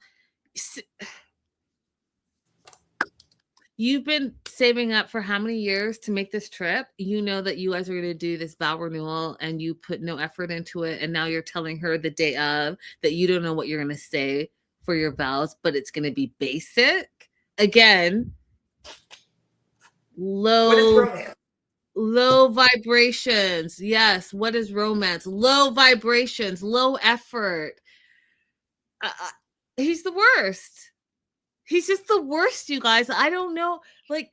You've been saving up for how many years to make this trip? You know that you guys are going to do this vow renewal and you put no effort into it. And now you're telling her the day of that you don't know what you're going to say for your vows, but it's going to be basic. Again, What is low romance? low vibrations. Yes. What is romance? Low vibrations, low effort. He's the worst. He's just the worst, you guys. I don't know. Like,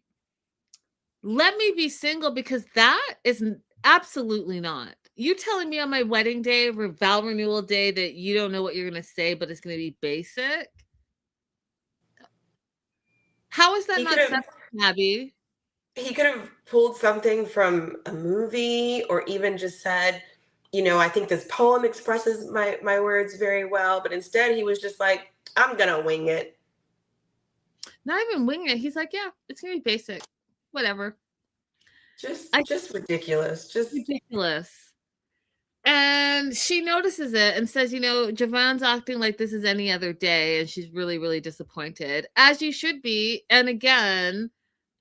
let me be single because that is absolutely not. You telling me on my wedding day, vow renewal day, that you don't know what you're gonna say, but it's gonna be basic? How is that He could not have sexy, Abby? he could have pulled something from a movie or even just said, I think this poem expresses my words very well, but instead he was just like, I'm gonna wing it. Not even winging it. He's like, yeah, it's gonna be basic. Whatever. I Just ridiculous. Just ridiculous. And she notices it and says, Javon's acting like this is any other day, and she's really, really disappointed, as you should be. And again,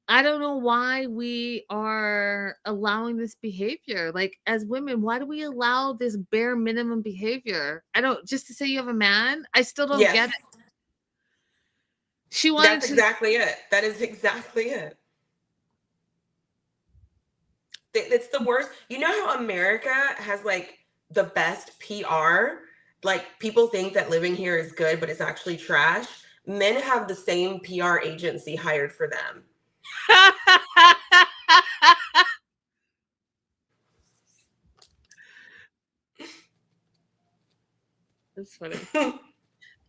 I don't know why we are allowing this behavior. Like, as women, why do we allow this bare minimum behavior? I don't, just to say you have a man, I still don't get yes, it. She wanted that's to. exactly it. That is exactly it. It's the worst. You know how America has like the best PR? Like people think that living here is good, but it's actually trash. Men have the same PR agency hired for them. That's funny.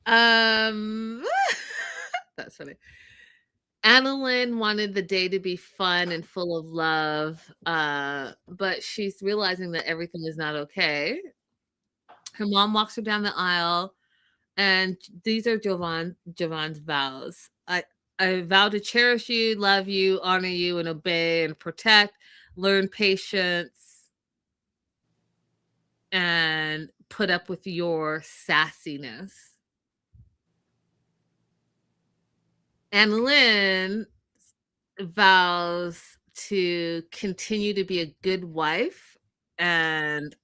Um, that's funny. Annalyn wanted the day to be fun and full of love, but she's realizing that everything is not okay. Her mom walks her down the aisle, and these are Javon's vows. I vow to cherish you, love you, honor you, and obey and protect, learn patience, and put up with your sassiness. Annalyn vows to continue to be a good wife and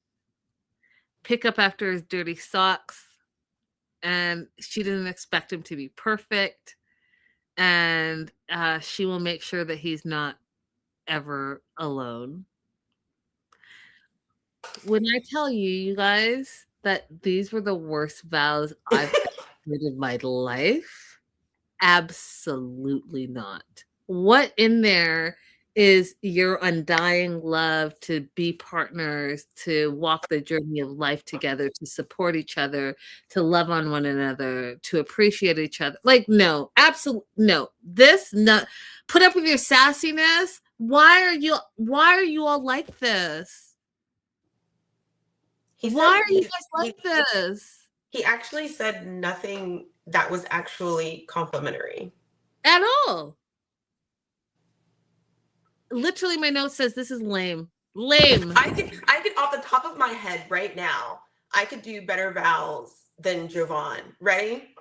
pick up after his dirty socks. And she doesn't expect him to be perfect. And she will make sure that he's not ever alone. When I tell you, you guys, that these were the worst vows I've ever heard in my life, absolutely not. What in there is your undying love to be partners, to walk the journey of life together, to support each other, to love on one another, to appreciate each other? Like, no, absolutely no. This not put up with your sassiness. Why are you all like this? Why are you guys like this? He actually said nothing that was actually complimentary. At all. Literally, my note says this is lame. Lame. I could off the top of my head right now, I could do better vows than Javon. Ready?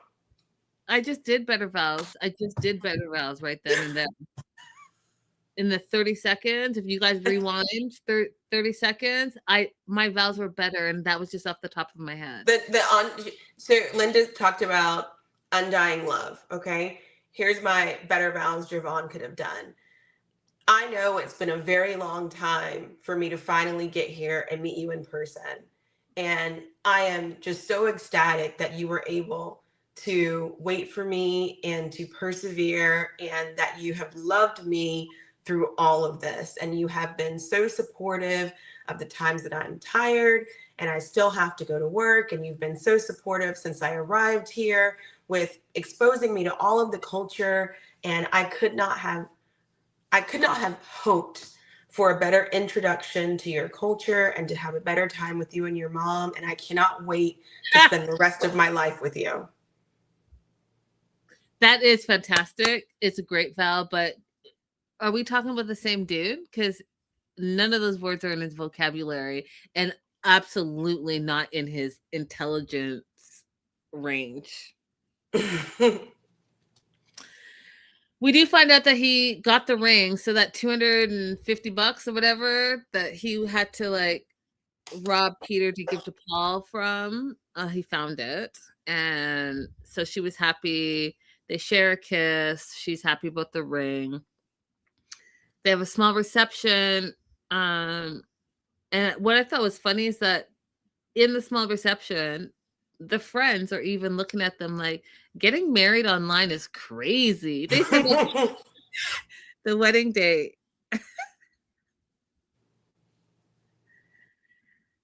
I just did better vows. I just did better vows right then and there. In the 30 seconds, if you guys rewind 30 seconds, my vows were better, and that was just off the top of my head. So Linda talked about undying love. Okay, here's my better vows Javon could have done. I know it's been a very long time for me to finally get here and meet you in person. And I am just so ecstatic that you were able to wait for me and to persevere, and that you have loved me through all of this. And you have been so supportive of the times that I'm tired and I still have to go to work. And you've been so supportive since I arrived here with exposing me to all of the culture. And I could not have hoped for a better introduction to your culture and to have a better time with you and your mom. And I cannot wait to spend the rest of my life with you. That is fantastic. It's a great vow, but are we talking about the same dude? Because none of those words are in his vocabulary, and absolutely not in his intelligence range. We do find out that he got the ring, so that $250 or whatever that he had to like rob Peter to give to Paul from, he found it. And so she was happy. They share a kiss. She's happy about the ring. They have a small reception. And what I thought was funny is that in the small reception, the friends are even looking at them like, getting married online is crazy. They said like, the wedding date.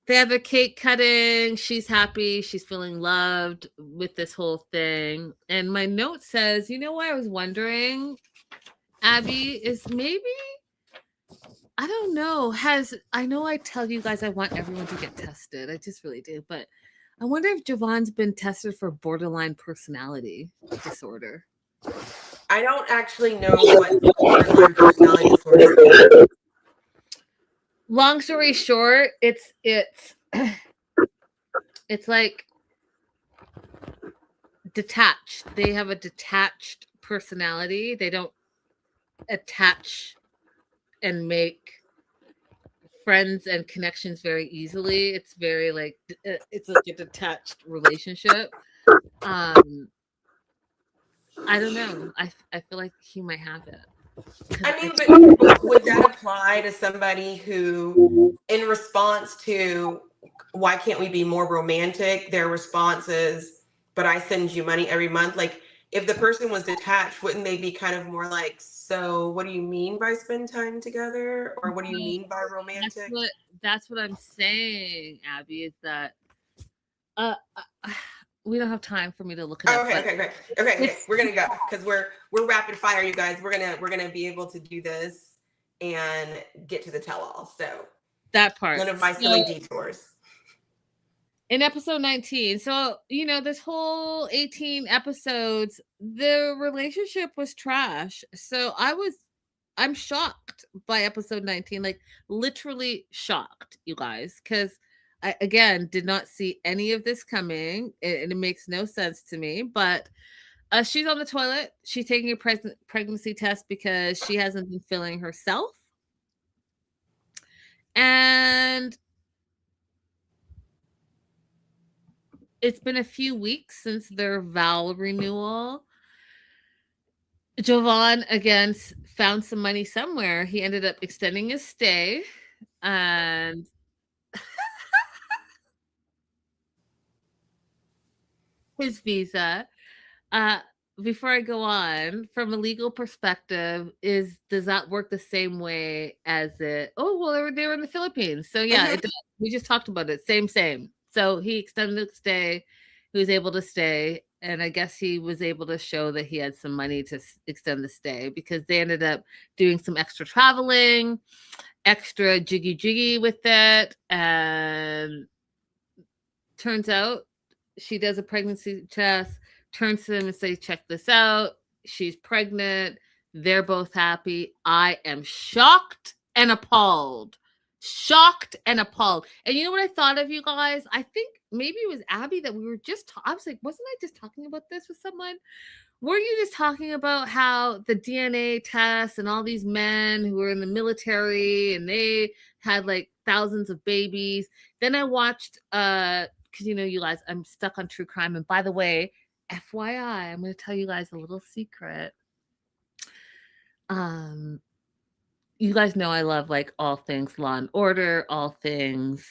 They have a cake cutting. She's happy. She's feeling loved with this whole thing. And my note says, you know what I was wondering, Abby, is maybe, I don't know, I know I tell you guys I want everyone to get tested. I just really do. But I wonder if Javon's been tested for borderline personality disorder. I don't actually know what borderline personality disorder is. Long story short, it's it's like detached. They have a detached personality. They don't attach and make friends and connections very easily. It's very like it's like a detached relationship. I don't know. I feel like he might have it. I mean, but would that apply to somebody who, in response to why can't we be more romantic, their response is, but I send you money every month? Like, if the person was detached, wouldn't they be kind of more like, so what do you mean by spend time together? Or what do you mean by romantic? That's what I'm saying, Abby, is that we don't have time for me to look it up. Okay. We're gonna go because we're rapid fire, you guys. We're gonna be able to do this and get to the tell all. So that part, none of my silly detours. In episode 19, so this whole 18 episodes, the relationship was trash. So I'm shocked by episode 19, like literally shocked, you guys, because I, again, did not see any of this coming, and it makes no sense to me. But she's on the toilet. She's taking a pregnancy test because she hasn't been feeling herself. And it's been a few weeks since their vow renewal. Jovan, again, found some money somewhere. He ended up extending his stay, and his visa. Before I go on, from a legal perspective, does that work the same way as it? Oh well, they were in the Philippines, so yeah, it does. We just talked about it. Same. So he extended his stay. He was able to stay, and I guess he was able to show that he had some money to extend the stay because they ended up doing some extra traveling, extra jiggy with it, and turns out she does a pregnancy test, turns to them and says, check this out. She's pregnant. They're both happy. I am shocked and appalled. Shocked and appalled. And you know what I thought of, you guys? I think maybe it was Abby that we were just I was like, wasn't I just talking about this with someone? Were you just talking about how the DNA tests and all these men who were in the military and they had like thousands of babies? Then I watched because you guys, I'm stuck on true crime. And by the way, FYI, I'm going to tell you guys a little secret. You guys know I love like all things Law and Order, all things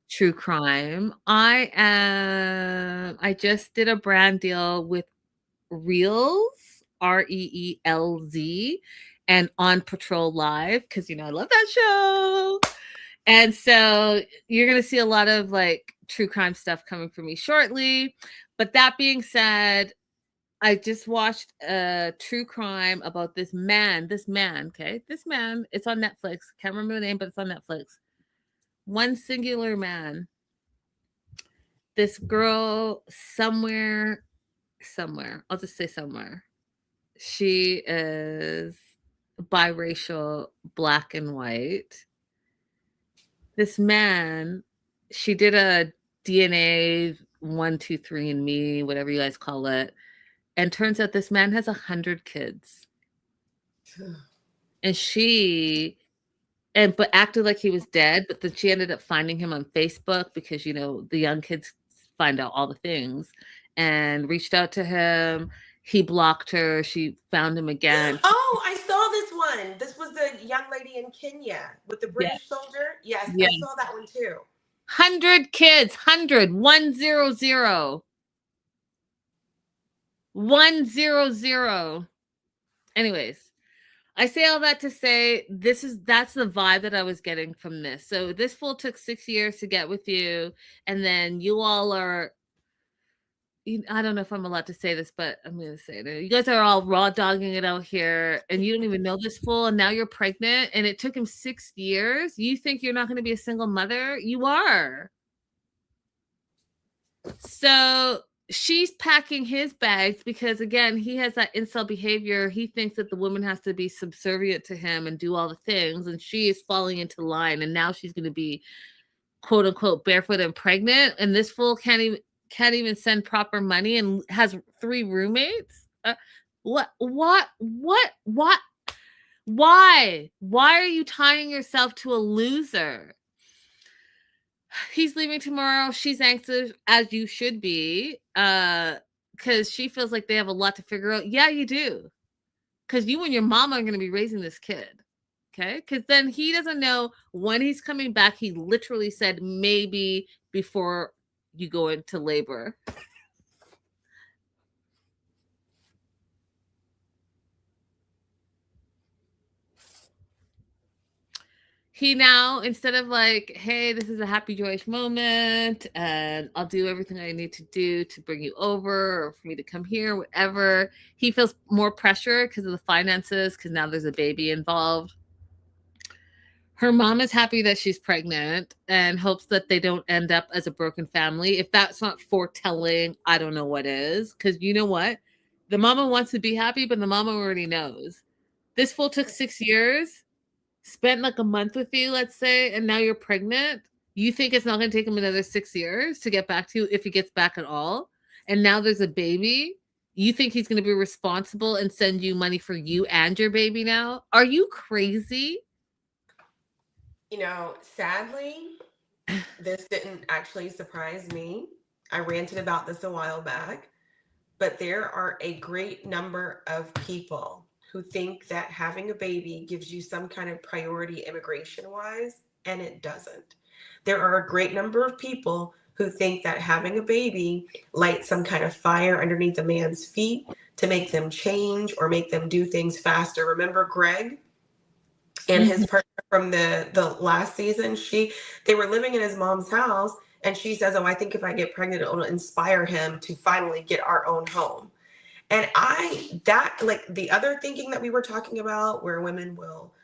true crime. I just did a brand deal with Reels, REELZ, and On Patrol Live because I love that show. And so you're going to see a lot of like true crime stuff coming from me shortly. But that being said, I just watched a true crime about this man, okay? This man, it's on Netflix. Can't remember the name, but it's on Netflix. One singular man. This girl somewhere, I'll just say somewhere. She is biracial, black and white. This man, she did a DNA 1, 2, 3 and me, whatever you guys call it. And turns out this man has 100 kids. And but acted like he was dead. But then she ended up finding him on Facebook because, the young kids find out all the things, and reached out to him. He blocked her. She found him again. Oh, I saw this one. This was the young lady in Kenya with the British soldier. Yes, I saw that one too. 100 kids. 100. 100. 100. Anyways, I say all that to say that's the vibe that I was getting from this. So this fool took 6 years to get with you, and then you all are, I don't know if I'm allowed to say this, but I'm going to say it. You guys are all raw dogging it out here, and you don't even know this fool, and now you're pregnant, and it took him 6 years. You think you're not going to be a single mother? You are. So she's packing his bags because, again, he has that incel behavior. He thinks that the woman has to be subservient to him and do all the things, and she is falling into line, and now she's going to be, quote unquote, barefoot and pregnant, and this fool can't even send proper money and has 3 roommates. Why are you tying yourself to a loser? He's leaving tomorrow. She's anxious, as you should be, because she feels like they have a lot to figure out. Yeah, you do, because you and your mama are going to be raising this kid. Okay, because then he doesn't know when he's coming back. He literally said maybe before you go into labor. He now, instead of like, hey, this is a happy, joyous moment, and I'll do everything I need to do to bring you over or for me to come here, whatever, he feels more pressure because of the finances, because now there's a baby involved. Her mom is happy that she's pregnant and hopes that they don't end up as a broken family. If that's not foretelling, I don't know what is. Because you know what? The mama wants to be happy, but the mama already knows. This fool took 6 years, spent like a month with you, let's say, and now you're pregnant. You think it's not going to take him another 6 years to get back to you, if he gets back at all? And now there's a baby. You think he's going to be responsible and send you money for you and your baby now? Are you crazy? You know, sadly, this didn't actually surprise me. I ranted about this a while back, but there are a great number of people who think that having a baby gives you some kind of priority immigration wise, and it doesn't. There are a great number of people who think that having a baby lights some kind of fire underneath a man's feet to make them change or make them do things faster. Remember Greg and his partner from the last season? They were living in his mom's house, and she says, oh, I think if I get pregnant, it'll inspire him to finally get our own home. And that, like the other thinking that we were talking about, where women will,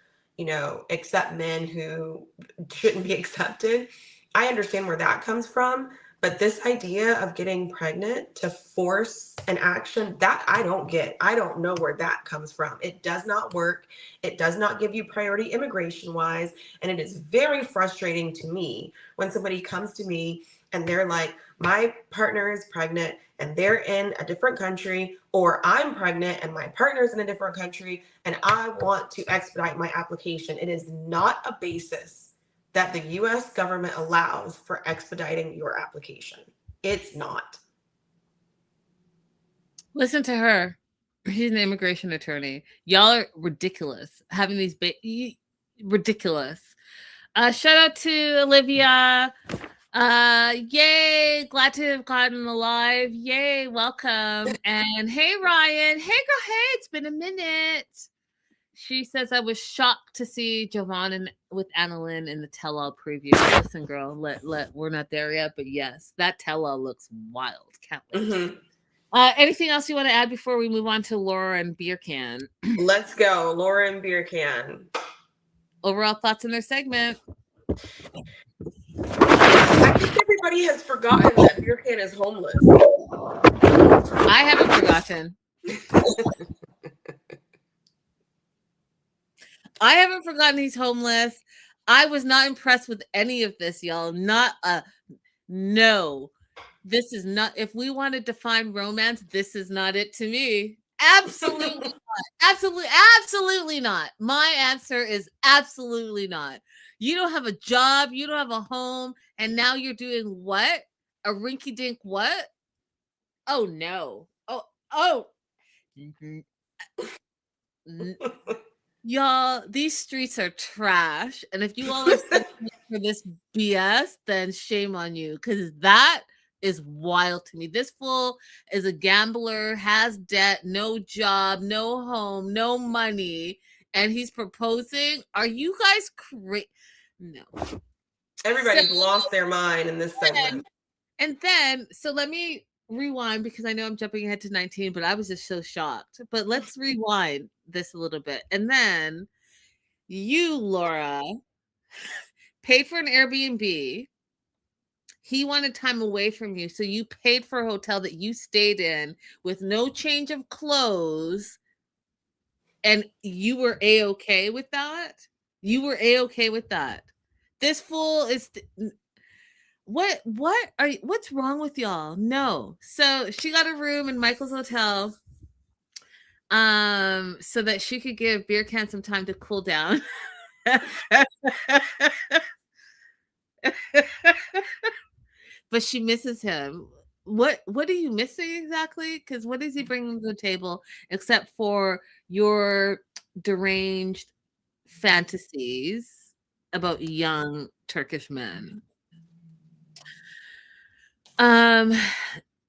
accept men who shouldn't be accepted, I understand where that comes from. But this idea of getting pregnant to force an action, that I don't get. I don't know where that comes from. It does not work. It does not give you priority immigration wise. And it is very frustrating to me when somebody comes to me and they're like, my partner is pregnant and they're in a different country, or I'm pregnant and my partner's in a different country and I want to expedite my application. It is not a basis that the US government allows for expediting your application. It's not. Listen to her. She's an immigration attorney. Y'all are ridiculous. Having these ridiculous. Shout out to Olivia. Yay, glad to have gotten alive. Yay, welcome. And hey, Ryan. Hey, girl. Hey, it's been a minute. She says, I was shocked to see Jovan with Annalyn in the tell-all preview. Listen, girl, we're not there yet, but yes, that tell-all looks wild. Can't wait. Mm-hmm. Anything else you want to add before we move on to Laura and Beer Can? Let's go, Laura and Beer Can. Overall thoughts on their segment. I think everybody has forgotten that Beer Can is homeless. I haven't forgotten. I haven't forgotten he's homeless. I was not impressed with any of this, y'all. No. This is not, if we want to define romance, this is not it to me. Absolutely not. Absolutely not. My answer is absolutely not. You don't have a job, you don't have a home, and now you're doing what? A rinky-dink what? Oh, no. Oh. Y'all, these streets are trash. And if you all are for this BS, then shame on you, because that is wild to me. This fool is a gambler, has debt, no job, no home, no money, and he's proposing. Are you guys crazy? No. Everybody's lost their mind in this segment. And then, so let me rewind because I know I'm jumping ahead to 19, but I was just so shocked. But let's rewind this a little bit. And then you, Laura, paid for an Airbnb. He wanted time away from you. So you paid for a hotel that you stayed in with no change of clothes. And you were A-okay with that? You were A-okay with that. This fool is what's wrong with y'all? No. So she got a room in Michael's hotel so that she could give Beer Can some time to cool down. But she misses him. What are you missing exactly? Because what is he bringing to the table except for your deranged fantasies about young Turkish men?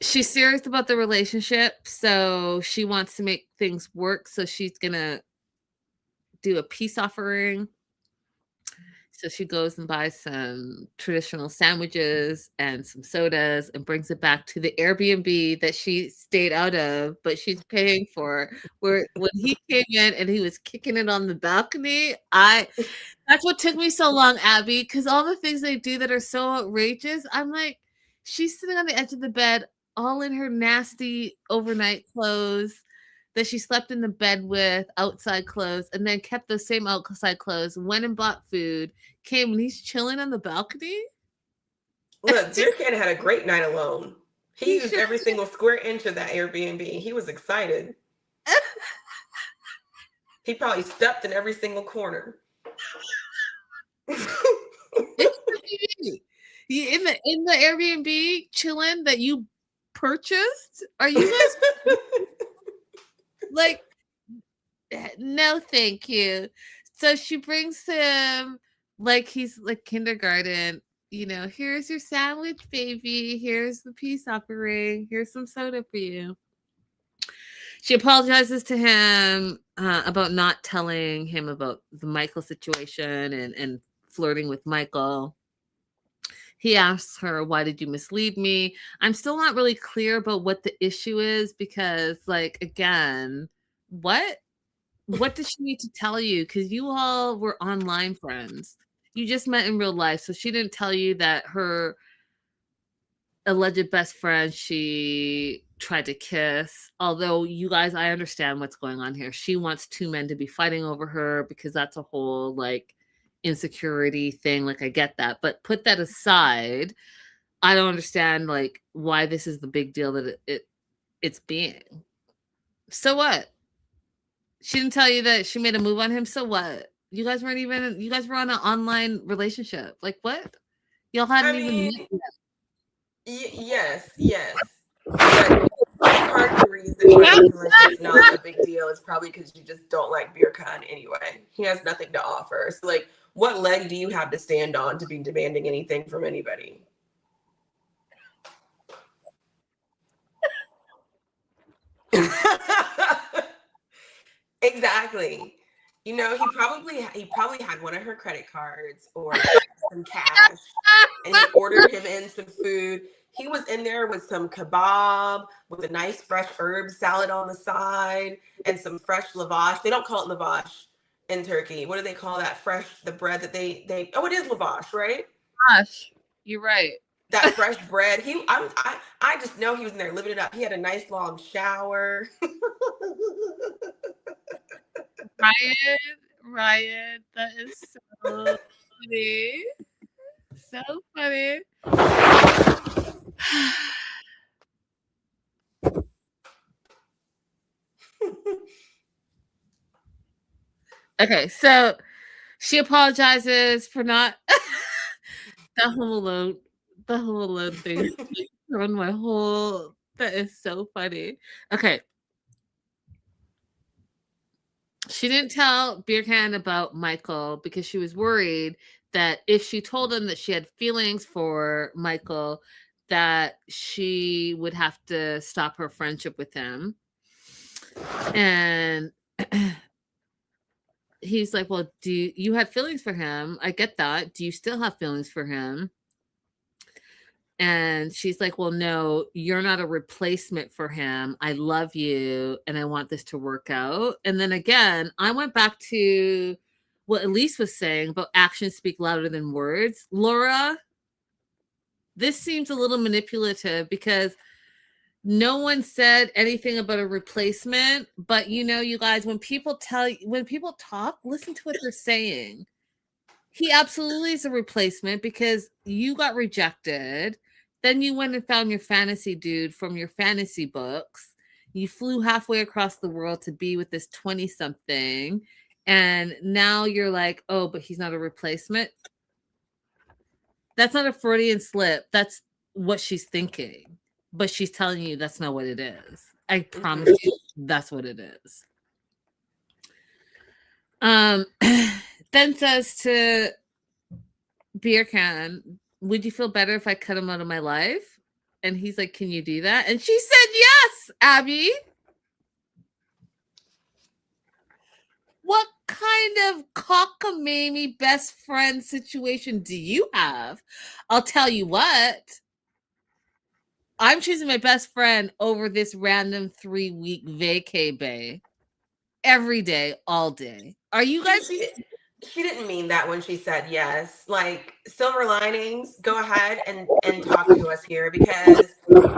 She's serious about the relationship, so she wants to make things work. So she's gonna do a peace offering. So she goes and buys some traditional sandwiches and some sodas and brings it back to the Airbnb that she stayed out of, but she's paying for. Where when he came in and he was kicking it on the balcony, that's what took me so long, Abby, because all the things they do that are so outrageous, I'm like, she's sitting on the edge of the bed, all in her nasty overnight clothes that she slept in the bed with, outside clothes, and then kept those same outside clothes, went and bought food, came, and he's chilling on the balcony. Look, Beer Can had a great night alone. He used every single square inch of that Airbnb. He was excited. He probably stepped in every single corner. In the Airbnb chilling that you purchased? Are you guys like, no, thank you. So she brings him like he's like kindergarten. Here's your sandwich, baby. Here's the peace offering. Here's some soda for you. She apologizes to him about not telling him about the Michael situation and flirting with Michael. He asks her, why did you mislead me? I'm still not really clear about what the issue is because, like, again, what did she need to tell you? Because you all were online friends. You just met in real life. So she didn't tell you that her alleged best friend she tried to kiss. Although you guys, I understand what's going on here. She wants two men to be fighting over her because that's a whole like insecurity thing. Like I get that, but put that aside. I don't understand like why this is the big deal that it's being. So what? She didn't tell you that she made a move on him. So what? You guys were on an online relationship. Like what? Y'all hadn't even met yet. Yes. But part of the reason why it's not a big deal is probably because you just don't like Beer Can anyway. He has nothing to offer. So like, what leg do you have to stand on to be demanding anything from anybody? Exactly. He probably had one of her credit cards or some cash, and he ordered him in some food. He was in there with some kebab with a nice fresh herb salad on the side and some fresh lavash. They don't call it lavash in Turkey. What do they call that? The bread that they oh, it is lavash, right? Gosh, you're right. That fresh bread. I just know he was in there living it up. He had a nice long shower. Ryan, that is so funny. So funny. Okay, so she apologizes for not the Home Alone thing. On my whole, that is so funny. Okay. She didn't tell Beer Can about Michael because she was worried that if she told him that she had feelings for Michael, that she would have to stop her friendship with him. And he's like, well, you had feelings for him? I get that. Do you still have feelings for him? And she's like, well, no, you're not a replacement for him. I love you and I want this to work out. And then again, I went back to what Elise was saying about actions speak louder than words. Laura, this seems a little manipulative because no one said anything about a replacement. But you guys, when people talk, listen to what they're saying. He absolutely is a replacement because you got rejected. Then you went and found your fantasy dude from your fantasy books. You flew halfway across the world to be with this 20 something. And now you're like, oh, but he's not a replacement. That's not a Freudian slip. That's what she's thinking. But she's telling you that's not what it is. I promise you that's what it is. Then says to Beer Can, would you feel better if I cut him out of my life? And he's like, can you do that? And she said, yes, Abby. What kind of cockamamie best friend situation do you have? I'll tell you what. I'm choosing my best friend over this random 3-week vacay bay. Every day, all day. Are you guys... She didn't mean that when she said yes. Like, silver linings, go ahead and talk to us here, because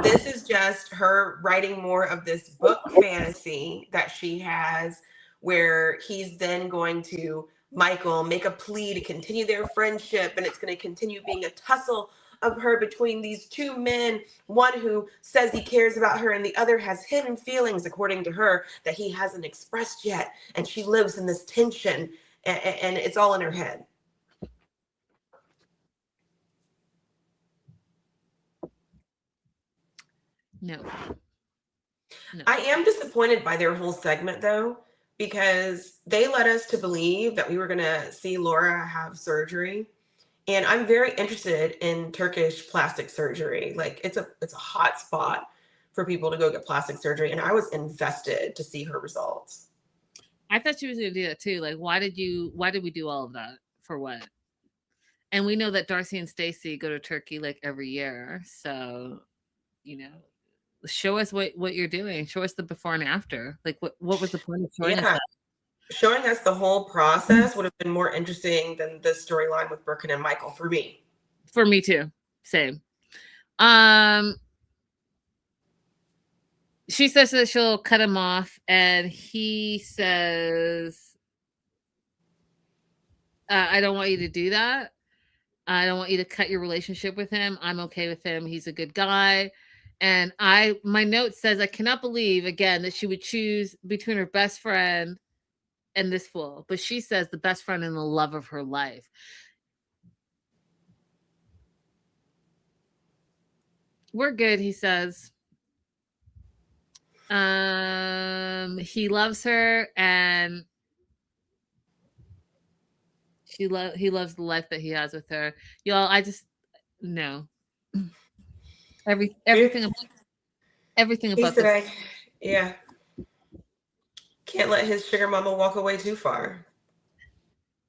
this is just her writing more of this book fantasy that she has, where he's then going to, Michael, make a plea to continue their friendship, and it's going to continue being a tussle of her between these two men, one who says he cares about her and the other has hidden feelings, according to her, that he hasn't expressed yet, and she lives in this tension. And it's all in her head. No. I am disappointed by their whole segment, though, because they led us to believe that we were going to see Laura have surgery. And I'm very interested in Turkish plastic surgery. Like, it's a hot spot for people to go get plastic surgery. And I was invested to see her results. I thought she was going to do that too. Like, why did we do all of that? For what? And we know that Darcy and Stacey go to Turkey like every year. So, show us what you're doing. Show us the before and after. Like, what was the point of showing us that? Showing us the whole process would have been more interesting than the storyline with Birkin and Michael for me. For me too. Same. She says that she'll cut him off, and he says, I don't want you to do that. I don't want you to cut your relationship with him. I'm okay with him. He's a good guy. And my note says, I cannot believe, again, that she would choose between her best friend and this fool. But she says the best friend and the love of her life. We're good, he says. He loves her, and he loves the life that he has with her. Y'all, I just no. Everything about this. Yeah. Can't let his sugar mama walk away too far.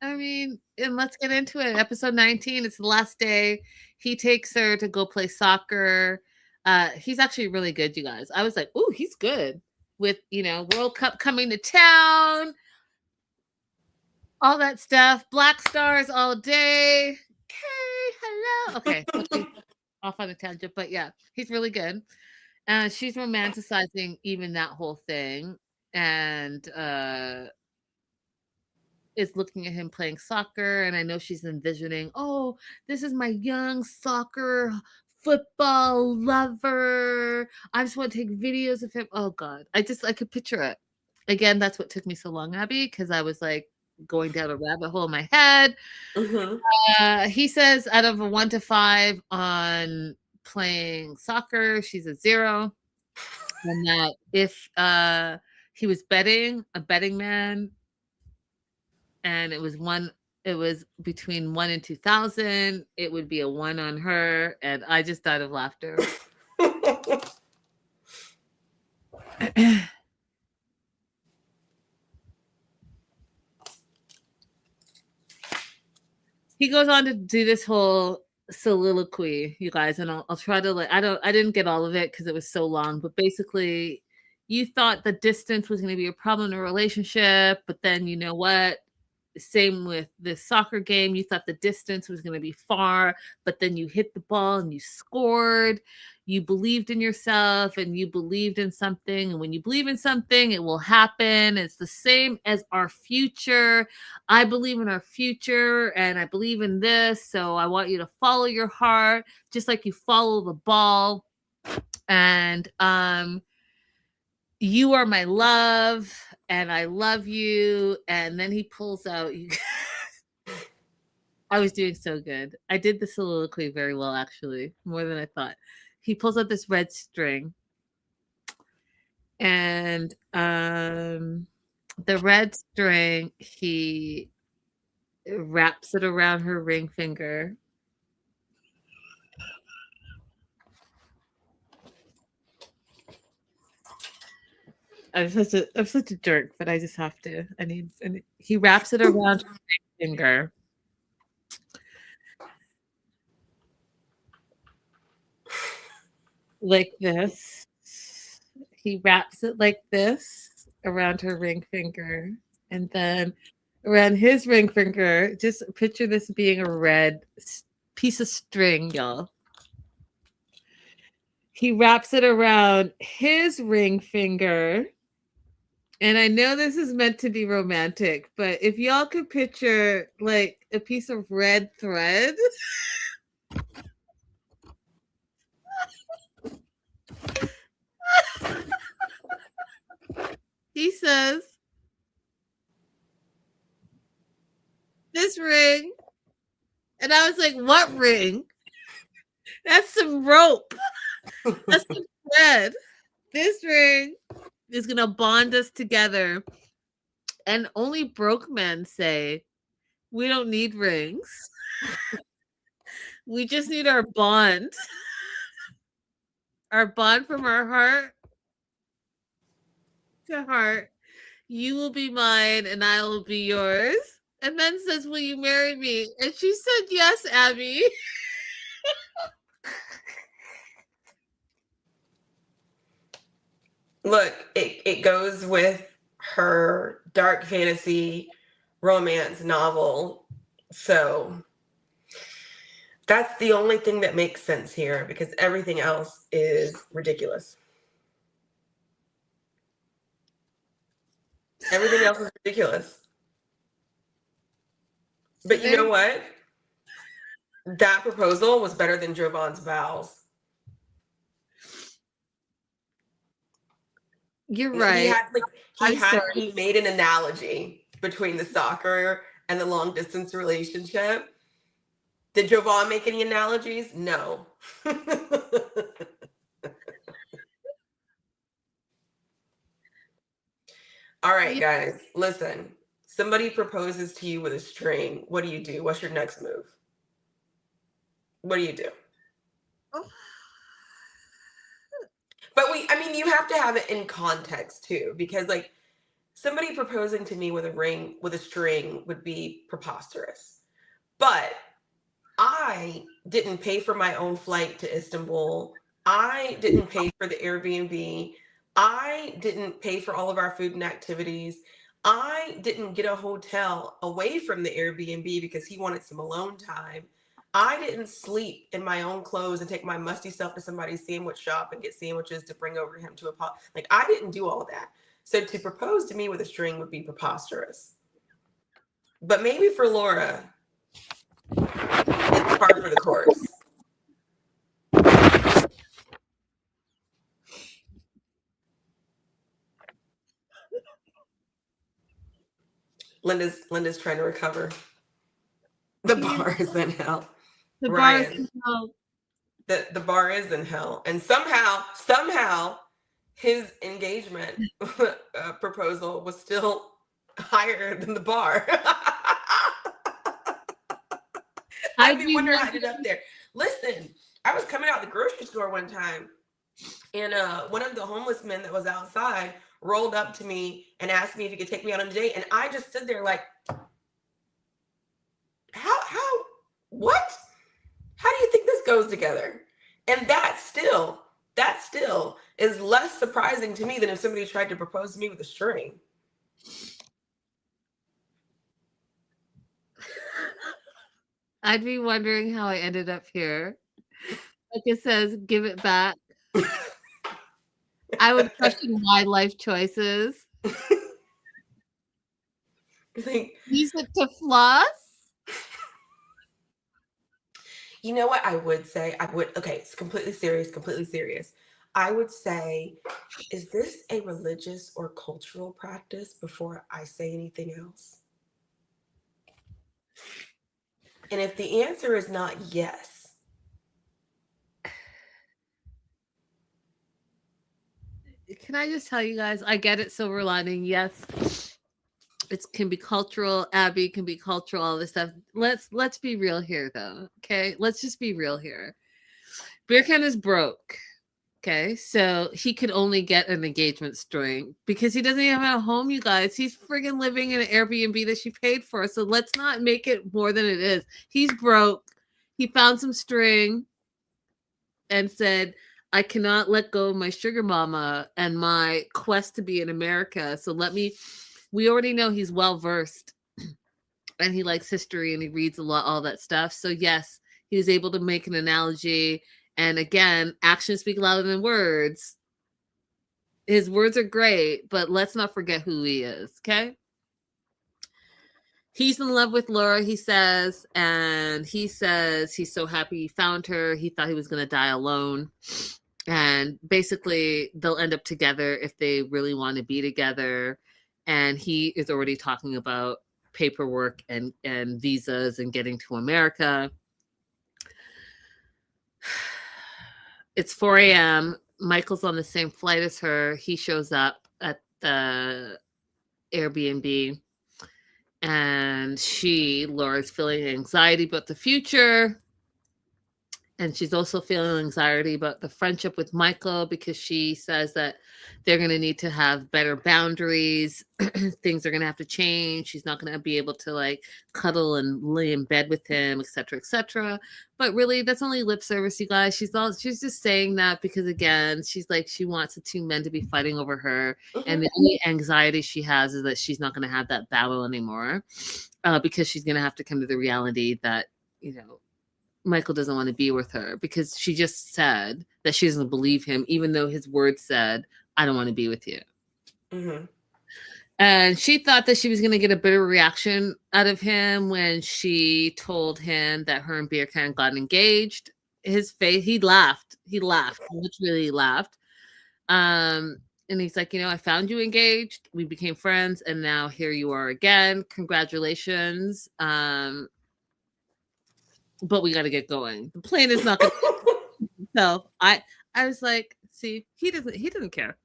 I mean, and let's get into it. Episode 19, it's the last day. He takes her to go play soccer. He's actually really good, you guys. I was like, ooh, he's good. With, World Cup coming to town. All that stuff. Black stars all day. Okay, hello. Okay. Off on a tangent, but yeah, he's really good. She's romanticizing even that whole thing, and is looking at him playing soccer, and I know she's envisioning, oh, this is my young soccer football lover. I just want to take videos of him. Oh God, I could picture it. Again, that's what took me so long, Abby, because I was like going down a rabbit hole in my head. Mm-hmm. He says out of a 1 to 5 on playing soccer, she's a 0. And that if he was a betting man, and it was between 1 and 2,000, it would be a 1 on her. And I just died of laughter. he goes on to do this whole soliloquy, you guys, and I'll try to I didn't get all of it because it was so long, but basically you thought the distance was going to be a problem in a relationship, but then you know what? Same with this soccer game. You thought the distance was going to be far, but then you hit the ball and you scored. You believed in yourself and you believed in something. And when you believe in something, it will happen. It's the same as our future. I believe in our future and I believe in this. So I want you to follow your heart, just like you follow the ball. And you are my love and I love you. And then he pulls out you. I was doing so good. I did the soliloquy very well, actually, more than I thought. He pulls out this red string, and the red string, he wraps it around her ring finger. I'm such a jerk, but I just have to. And he wraps it around her ring finger. Like this. He wraps it like this around her ring finger. And then around his ring finger, just picture this being a red piece of string, y'all. He wraps it around his ring finger. And I know this is meant to be romantic, but if y'all could picture like a piece of red thread. He says, this ring. And I was like, what ring? That's some rope. That's some thread. This ring is going to bond us together. And only broke men say, we don't need rings. We just need our bond. Our bond from our heart to heart. You will be mine and I will be yours. And then says, will you marry me? And she said, yes, Abby. Look, it goes with her dark fantasy romance novel. So that's the only thing that makes sense here because everything else is ridiculous. Everything else is ridiculous. But you know what? That proposal was better than Jovan's vows. You're right. He made an analogy between the soccer and the long distance relationship. Did Jovan make any analogies? No. All right, guys, listen. Somebody proposes to you with a string. What do you do? What's your next move? What do you do? But you have to have it in context too, because like somebody proposing to me with a ring, with a string would be preposterous. But I didn't pay for my own flight to Istanbul. I didn't pay for the Airbnb. I didn't pay for all of our food and activities. I didn't get a hotel away from the Airbnb because he wanted some alone time. I didn't sleep in my own clothes and take my musty stuff to somebody's sandwich shop and get sandwiches to bring over to him to a pot. Like, I didn't do all of that. So to propose to me with a string would be preposterous. But maybe for Laura, it's par for the course. Linda's trying to recover. The bar is in hell. The bar is in hell. The bar is in hell. And somehow his engagement proposal was still higher than the bar. I wonder how I ended up there. Listen, I was coming out the grocery store one time, and one of the homeless men that was outside rolled up to me and asked me if he could take me out on a date, and I just stood there like, what? How do you think this goes together? And that still is less surprising to me than if somebody tried to propose to me with a string. I'd be wondering how I ended up here. Like it says, give it back. I would question my life choices. Like, Use it to floss. you know what I would say? Okay, it's completely serious. I would say, is this a religious or cultural practice before I say anything else? And if the answer is not yes, Can I just tell you guys, I get it, silver lining. Yes, it can be cultural. Abby can be cultural, all this stuff. Let's be real here though. Okay. Let's just be real here. Beer Can is broke. Okay, so he could only get an engagement string because he doesn't even have a home, you guys. He's friggin' living in an Airbnb that she paid for. So let's not make it more than it is. He's broke. He found some string and said, I cannot let go of my sugar mama and my quest to be in America. So we already know he's well versed and he likes history and he reads a lot, all that stuff. So yes, he was able to make an analogy. And again, actions speak louder than words. His words are great, but let's not forget who he is, okay? He's in love with Laura, he says, and he says he's so happy he found her. He thought he was going to die alone. And basically, they'll end up together if they really want to be together. And he is already talking about paperwork and visas and getting to America. It's 4 a.m. Michael's on the same flight as her. He shows up at the Airbnb and Laura's feeling anxiety about the future. And she's also feeling anxiety about the friendship with Michael because she says that they're going to need to have better boundaries. Things are going to have to change. She's not going to be able to like cuddle and lay in bed with him, etc., etc. But really, that's only lip service, you guys. She's just saying that because again, she's like she wants the two men to be fighting over her, and the only anxiety she has is that she's not going to have that battle anymore because she's going to have to come to the reality that Michael doesn't want to be with her because she just said that she doesn't believe him, even though his words said, I don't want to be with you. Mm-hmm. And she thought that she was going to get a better reaction out of him when she told him that her and Beer Can got engaged. His face, he laughed. Literally laughed. And he's like, I found you engaged. We became friends. And now here you are again. Congratulations. But we got to get going. The plane is not going to. So I was like, see, he doesn't care.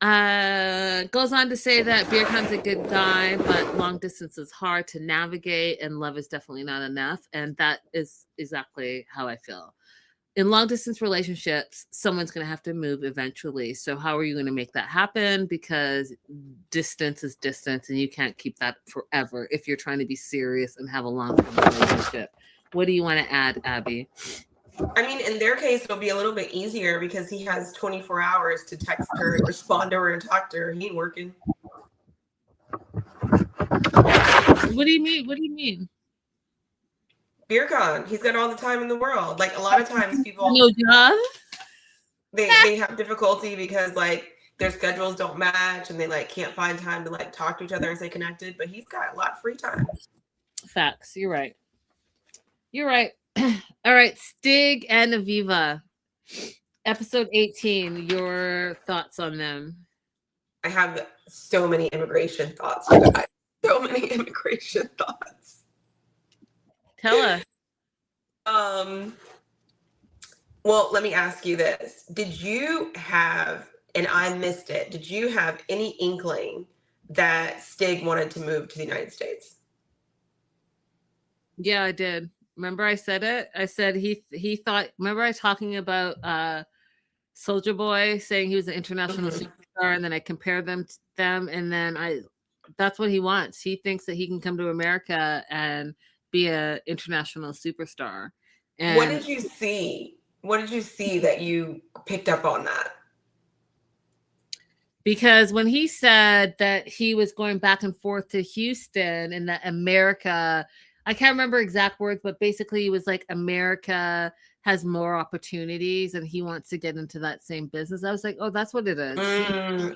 Goes on to say that Beer Can's a good guy, but long distance is hard to navigate and love is definitely not enough. And that is exactly how I feel. In long distance relationships, someone's going to have to move eventually. So how are you going to make that happen? Because distance is distance and you can't keep that forever if you're trying to be serious and have a long-term relationship. What do you want to add, Abby? I mean, in their case, it'll be a little bit easier because he has 24 hours to text her, respond to her, and talk to her. He ain't working. What do you mean? Beer Con, he's got all the time in the world. Like a lot of times people no job. They have difficulty because like their schedules don't match and they like can't find time to like talk to each other and stay connected, but he's got a lot of free time. Facts. You're right. All right, Stig and Aviva. Episode 18, your thoughts on them? I have so many immigration thoughts, you guys. So many immigration thoughts. Tell us. Well, let me ask you this. Did you have, and I missed it, did you have any inkling that Stig wanted to move to the United States? Yeah, I did. Remember I said it? I said he thought, remember I talking about Soldier Boy saying he was an international superstar and then I compared them to them and then that's what he wants. He thinks that he can come to America and be an international superstar. And what did you see? What did you see that you picked up on that? Because when he said that he was going back and forth to Houston and that America, I can't remember exact words, but basically he was like, America has more opportunities and he wants to get into that same business. I was like, oh, that's what it is.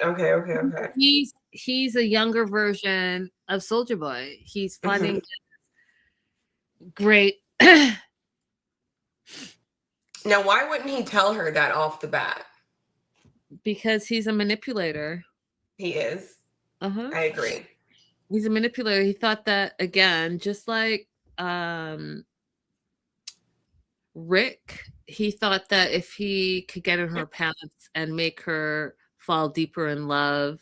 Okay. He's a younger version of Soulja Boy. He's finding great. Now, why wouldn't he tell her that off the bat? Because he's a manipulator. He is. Uh-huh. I agree. He's a manipulator. He thought that, again, just like Rick, he thought that if he could get in her pants and make her fall deeper in love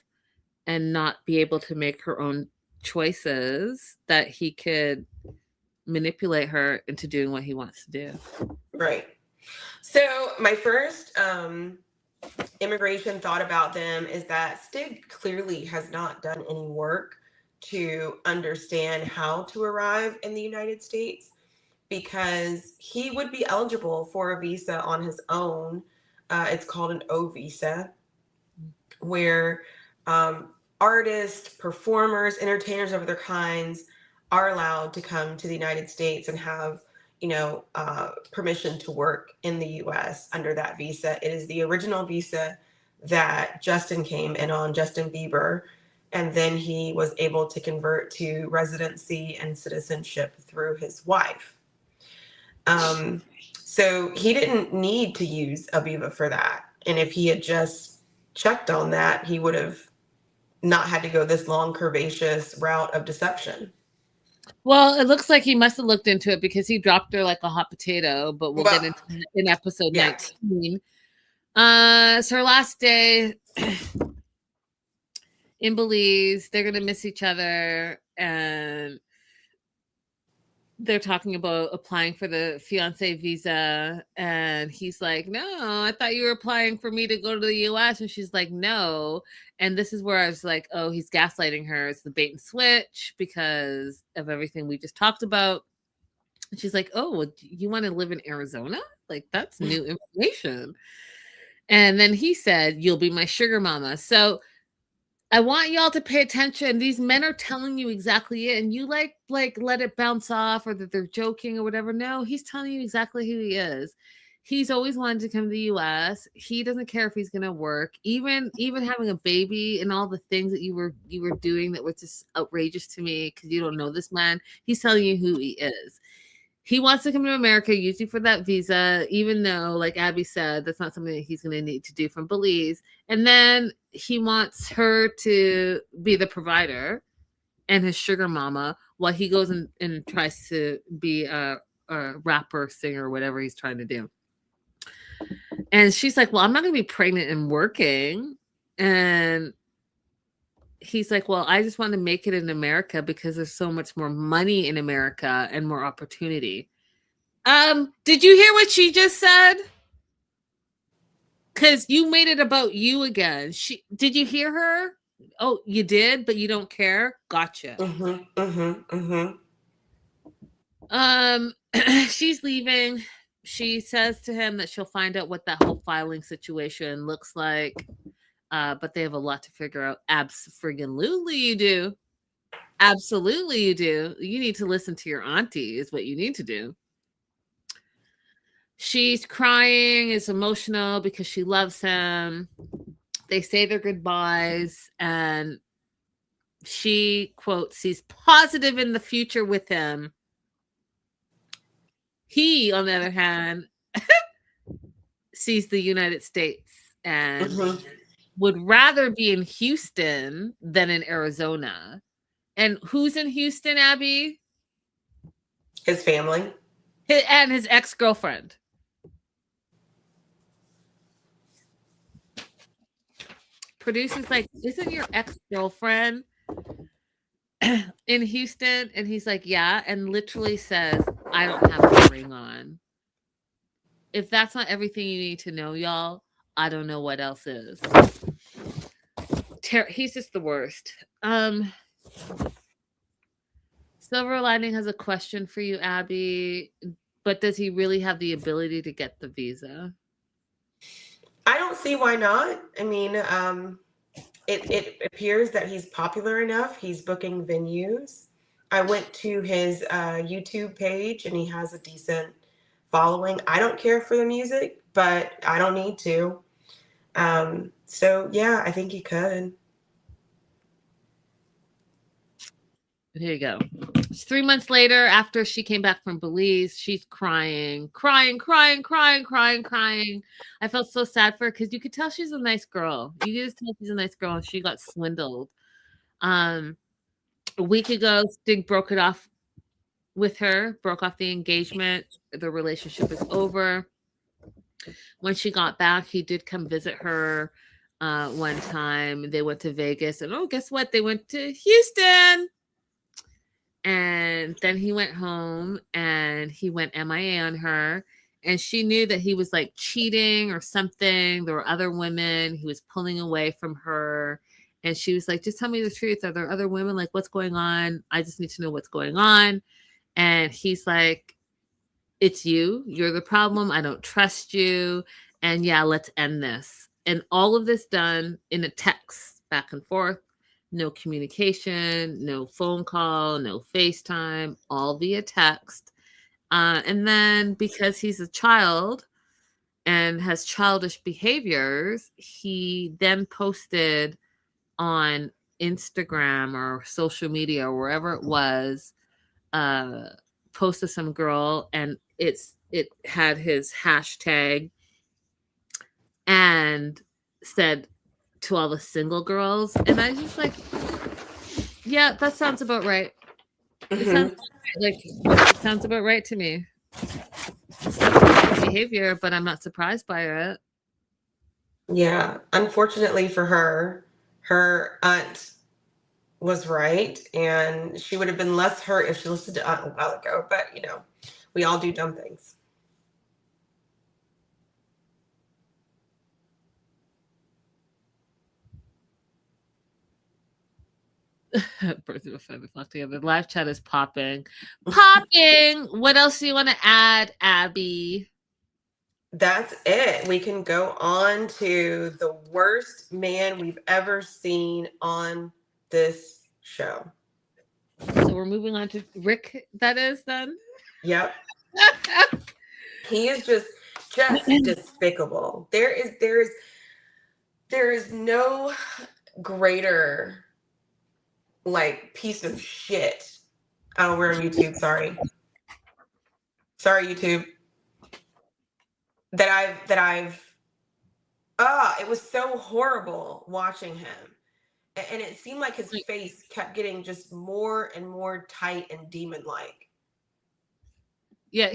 and not be able to make her own choices, that he could manipulate her into doing what he wants to do. Right. So my first immigration thought about them is that Stig clearly has not done any work to understand how to arrive in the United States, because he would be eligible for a visa on his own. It's called an O visa, where artists, performers, entertainers of other kinds are allowed to come to the United States and have, permission to work in the U.S. under that visa. It is the original visa that Justin came in on, Justin Bieber, and then he was able to convert to residency and citizenship through his wife. So he didn't need to use Aviva for that. And if he had just checked on that, he would have not had to go this long, curvaceous route of deception. Well, it looks like he must have looked into it because he dropped her like a hot potato, but we'll get into it in episode 19. It's her last day in Belize. They're going to miss each other, and they're talking about applying for the fiance visa, and he's like, no, I thought you were applying for me to go to the US. And she's like, no. And this is where I was like, oh, he's gaslighting her. It's the bait and switch because of everything we just talked about. And she's like, oh, well, you want to live in Arizona? Like, that's new information. And then he said, you'll be my sugar mama. So I want y'all to pay attention. These men are telling you exactly it, and you like let it bounce off, or that they're joking or whatever. No, he's telling you exactly who he is. He's always wanted to come to the U.S. He doesn't care if he's gonna work, even having a baby and all the things that you were doing that was just outrageous to me because you don't know this man. He's telling you who he is. He wants to come to America, usually for that visa, even though, like Abby said, that's not something that he's going to need to do from Belize. And then he wants her to be the provider and his sugar mama while he goes and tries to be a rapper, singer, whatever he's trying to do. And she's like, well, I'm not going to be pregnant and working. And he's like, well, I just want to make it in America because there's so much more money in America and more opportunity. Did you hear what she just said? Because you made it about you again. Did you hear her? Oh, you did, but you don't care? Gotcha. She's leaving. She says to him that she'll find out what that whole filing situation looks like. But they have a lot to figure out. Abso-friggin-lutely you do. Absolutely you do. You need to listen to your auntie is what you need to do. She's crying, is emotional because she loves him. They say their goodbyes, and she, quote, sees positive in the future with him. He, on the other hand, sees the United States and would rather be in Houston than in Arizona. And who's in Houston, Abby? His family. And his ex-girlfriend. Producer's like, isn't your ex-girlfriend in Houston? And he's like, yeah. And literally says, I don't have a ring on. If that's not everything you need to know, y'all, I don't know what else is. He's just the worst. Silver Lining has a question for you, Abby. But does he really have the ability to get the visa? I don't see why not. I mean, it appears that he's popular enough. He's booking venues. I went to his YouTube page and he has a decent following. I don't care for the music, but I don't need to. So yeah, I think he could. Here you go. It's 3 months later, after she came back from Belize, she's crying. I felt so sad for her because you could tell she's a nice girl. You could just tell she's a nice girl, and she got swindled. A week ago, Stig broke off the engagement. The relationship is over. When she got back, he did come visit her one time. They went to Vegas, and guess what? They went to Houston. And then he went home and he went MIA on her. And she knew that he was like cheating or something. There were other women. He was pulling away from her. And she was like, just tell me the truth. Are there other women? Like, what's going on? I just need to know what's going on. And he's like, it's you. You're the problem. I don't trust you. And yeah, let's end this. And all of this done in a text back and forth. No communication, no phone call, no FaceTime, all via text. And then because he's a child and has childish behaviors, he then posted on Instagram or social media or wherever it was, posted some girl, and it had his hashtag and said to all the single girls, and I just like, yeah, that sounds about right. It sounds it sounds about right to me. It's not behavior, but I'm not surprised by it. Yeah, unfortunately for her, her aunt was right, and she would have been less hurt if she listened to aunt a while ago. But we all do dumb things. Birds of a feather flock together. The live chat is popping. Popping! What else do you want to add, Abby? That's it. We can go on to the worst man we've ever seen on this show. So we're moving on to Rick, that is, then? Yep. He is just despicable. There is no greater like piece of shit. Oh, we're on YouTube. Sorry, YouTube. It was so horrible watching him. And it seemed like his face kept getting just more and more tight and demon-like. Yeah,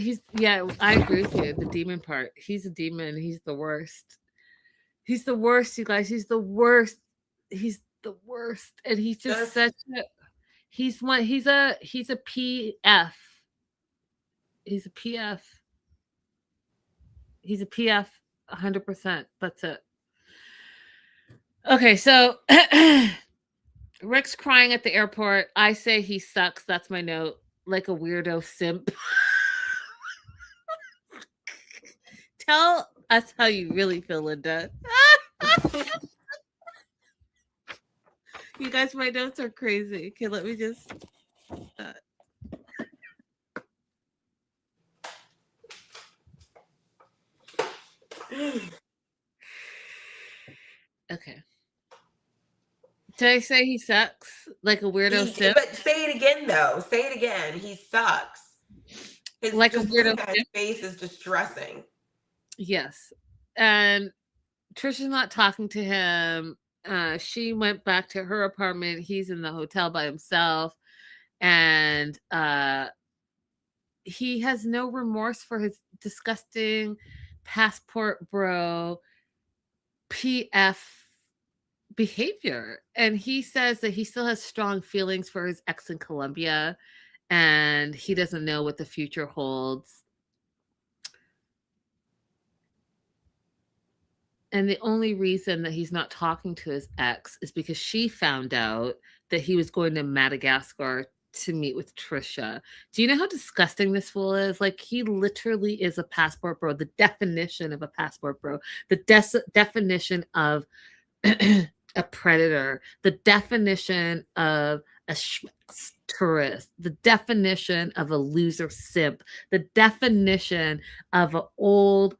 I agree with you. The demon part. He's a demon. He's the worst. He's the worst, you guys. He's the worst. He's the worst. And he's just such a he's a PF. He's a PF. He's a PF 100%. That's it. Okay, so Rick's crying at the airport. I say he sucks. That's my note. Like a weirdo simp. Tell us how you really feel, Linda. You guys, my notes are crazy. Okay, let me just... Okay. Did I say he sucks? Like a weirdo simp? But say it again, though. Say it again. He sucks. Like a weirdo simp? His face is distressing. Yes. And Trisha's not talking to him. She went back to her apartment. He's in the hotel by himself. And he has no remorse for his disgusting passport bro PF behavior. And he says that he still has strong feelings for his ex in Colombia, and he doesn't know what the future holds. And the only reason that he's not talking to his ex is because she found out that he was going to Madagascar to meet with Trisha. Do you know how disgusting this fool is? Like, he literally is a passport bro, the definition of a passport bro, the definition of a predator, the definition of a tourist, the definition of a loser simp, the definition of an old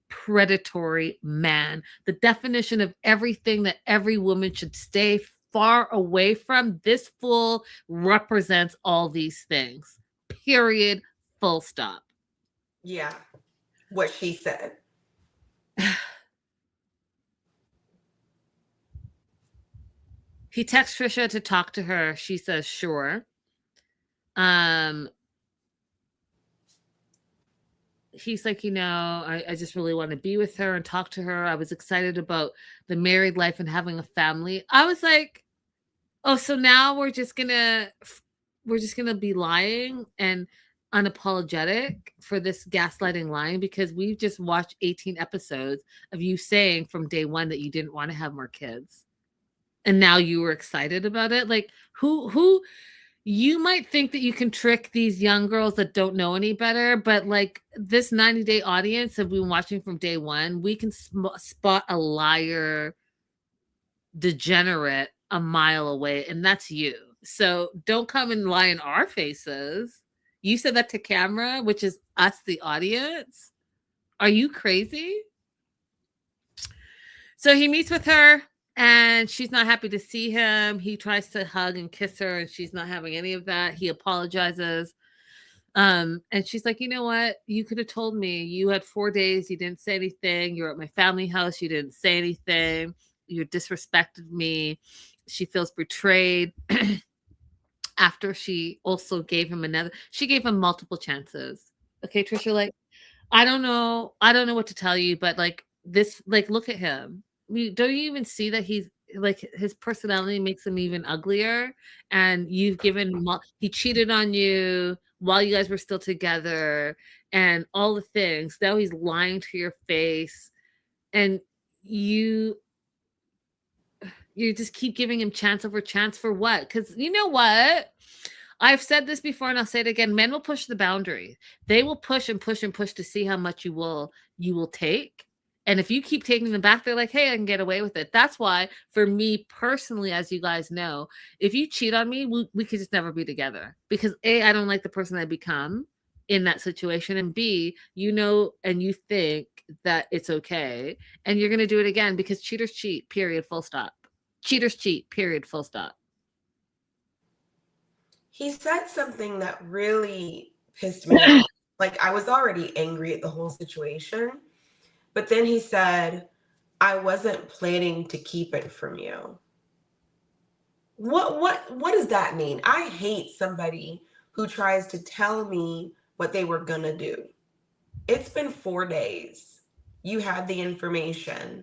predatory man, the definition of everything that every woman should stay far away from. This fool represents all these things. Period. Full stop. Yeah. What she said. He texts Trisha to talk to her. She says, sure. He's like, I just really want to be with her and talk to her. I was excited about the married life and having a family. I was like, oh, so now we're just gonna be lying and unapologetic for this gaslighting lying, because we've just watched 18 episodes of you saying from day one that you didn't want to have more kids. And now you were excited about it. Like, who you might think that you can trick these young girls that don't know any better, but like, this 90-day audience have been watching from day one. We can spot a liar, degenerate a mile away, and that's you. So don't come and lie in our faces. You said that to camera, which is us, the audience. Are you crazy? So he meets with her, and she's not happy to see him. He tries to hug and kiss her, and she's not having any of that. He apologizes. And she's like, you know what? You could have told me. You had 4 days. You didn't say anything. You're at my family house. You didn't say anything. You disrespected me. She feels betrayed. After she also gave him she gave him multiple chances. Okay, Trisha, like, I don't know what to tell you, but like, this, like, look at him. Don't you even see that he's like, his personality makes him even uglier? And you've given he cheated on you while you guys were still together, and all the things. Now he's lying to your face, and you just keep giving him chance over chance for what? Because you know what? I've said this before, and I'll say it again. Men will push the boundary. They will push and push and push to see how much you will take. And if you keep taking them back, they're like, hey, I can get away with it. That's why, for me personally, as you guys know, if you cheat on me, we could just never be together. Because A, I don't like the person I become in that situation. And B, and you think that it's okay. And you're going to do it again, because cheaters cheat, period, full stop. Cheaters cheat, period, full stop. He said something that really pissed me off. Like, I was already angry at the whole situation. But then he said, I wasn't planning to keep it from you. What does that mean? I hate somebody who tries to tell me what they were gonna do. It's been 4 days. You had the information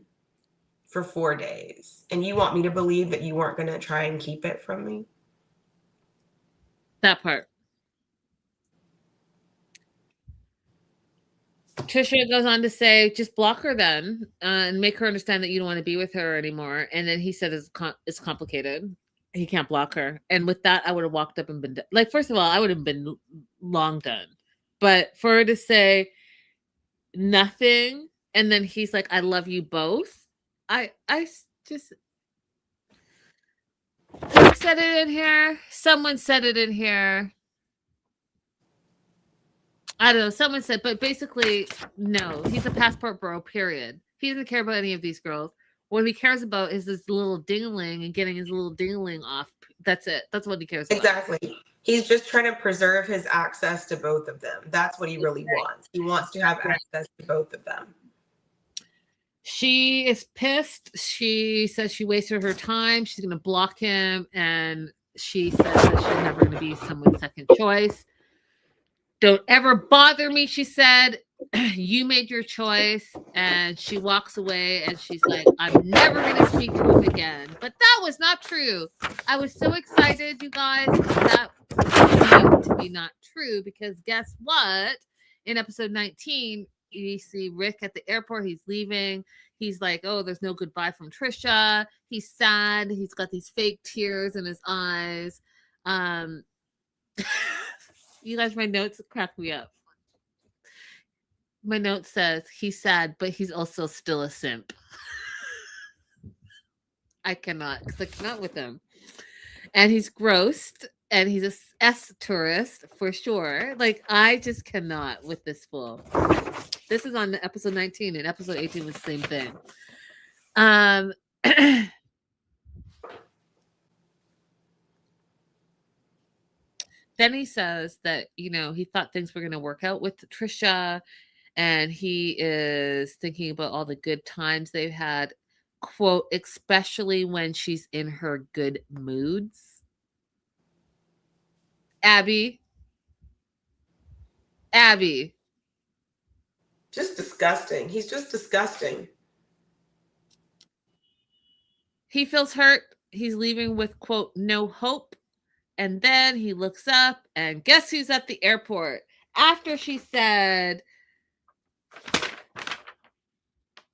for 4 days, and you want me to believe that you weren't gonna try and keep it from me? That part. Trisha goes on to say, just block her then, and make her understand that you don't want to be with her anymore. And then he said, it's complicated. He can't block her. And with that, I would have walked up and been like, first of all, I would have been long done. But for her to say nothing, and then he's like, I love you both. I just, who said it in here? Someone said it in here. I don't know. Someone said, but basically, no, he's a passport bro, period. He doesn't care about any of these girls. What he cares about is this little dingling and getting his little dingling off. That's it. That's what he cares about. Exactly. He's just trying to preserve his access to both of them. That's what he really wants. He wants to have access to both of them. She is pissed. She says she wasted her time. She's going to block him. And she says that she's never going to be someone's second choice. Don't ever bother me, she said. You made your choice. And she walks away, and she's like, I'm never going to speak to him again. But that was not true. I was so excited, you guys. That seemed to be not true, because guess what? In episode 19, you see Rick at the airport. He's leaving. He's like, oh, there's no goodbye from Trisha. He's sad. He's got these fake tears in his eyes. You guys, my notes crack me up. My note says he's sad, but he's also still a simp. I cannot, because I cannot with him. And he's grossed, and he's a S tourist for sure. Like, I just cannot with this fool. This is on episode 19, and episode 18 was the same thing. Then he says that, he thought things were going to work out with Trisha, and he is thinking about all the good times they've had, quote, especially when she's in her good moods. Abby. Just disgusting. He's just disgusting. He feels hurt. He's leaving with, quote, no hope. And then he looks up, and guess who's at the airport? After she said,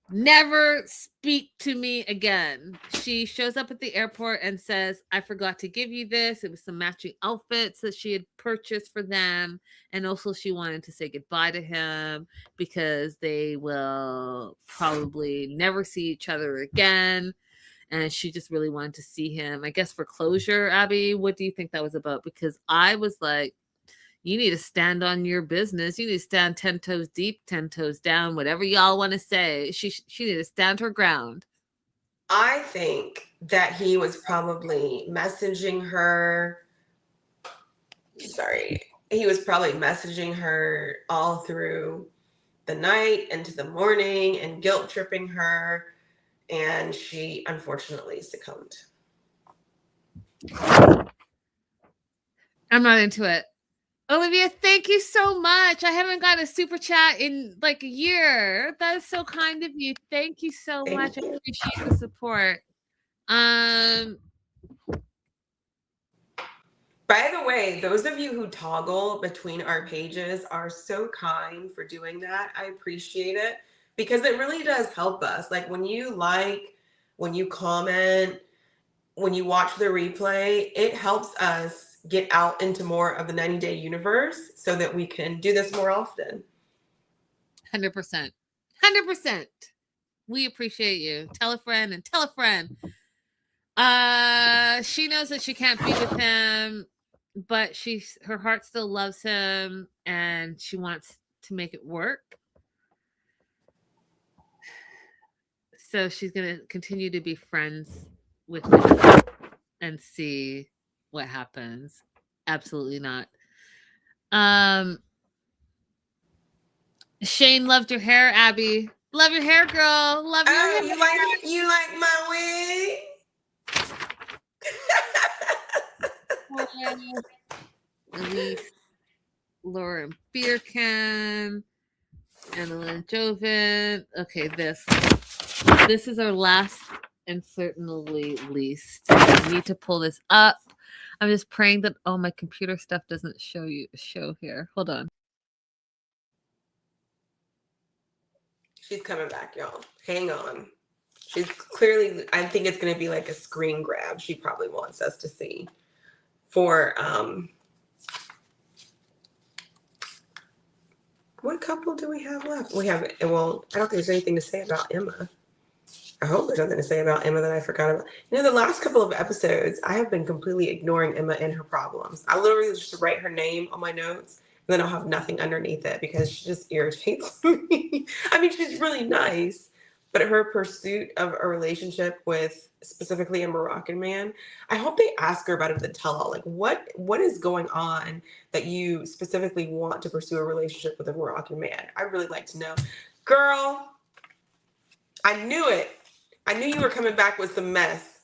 never speak to me again. She shows up at the airport and says, I forgot to give you this. It was some matching outfits that she had purchased for them. And also she wanted to say goodbye to him because they will probably never see each other again. And she just really wanted to see him, I guess, for closure. Abby, what do you think that was about? Because I was like, you need to stand on your business. You need to stand 10 toes deep, 10 toes down, whatever y'all want to say. She need to stand her ground. I think that he was probably messaging her. Sorry. He was probably messaging her all through the night into the morning and guilt tripping her. And she unfortunately succumbed. I'm not into it. Olivia, thank you so much. I haven't got a super chat in like a year. That is so kind of you. Thank you so much. I appreciate the support. By the way, those of you who toggle between our pages are so kind for doing that. I appreciate it because it really does help us. Like when you when you comment, when you watch the replay, it helps us get out into more of the 90-day universe so that we can do this more often. 100%. 100%. We appreciate you. Tell a friend and tell a friend. She knows that she can't be with him, but her heart still loves him and she wants to make it work. So she's going to continue to be friends with him and see what happens. Absolutely not. Shane loved your hair, Abby. Love your hair, girl. Love your hair. You like my wig? Elise, Lauren Beer Can, Annalyn Joven. Okay, this is our last and certainly least. I need to pull this up. I'm just praying that my computer stuff doesn't show here. Hold on. She's coming back, y'all. Hang on. She's clearly, I think it's going to be like a screen grab. She probably wants us to see for, what couple do we have left? I don't think there's anything to say about Emma. I hope there's nothing to say about Emma that I forgot about. The last couple of episodes, I have been completely ignoring Emma and her problems. I literally just write her name on my notes, and then I'll have nothing underneath it because she just irritates me. I mean, she's really nice, but her pursuit of a relationship with specifically a Moroccan man, I hope they ask her about it at the tell-all. Like, what is going on that you specifically want to pursue a relationship with a Moroccan man? I'd really like to know. Girl, I knew it. I knew you were coming back with some mess.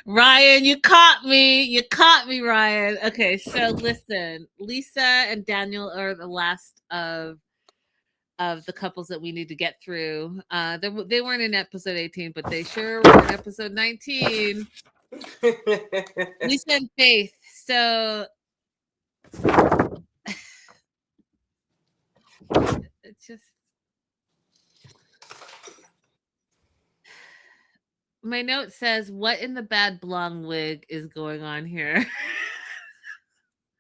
Ryan, you caught me. You caught me, Ryan. Okay, so listen. Lisa and Daniel are the last of the couples that we need to get through. They weren't in episode 18, but they sure were in episode 19. Lisa and Faith. So it's just My note says, "What in the bad blonde wig is going on here?"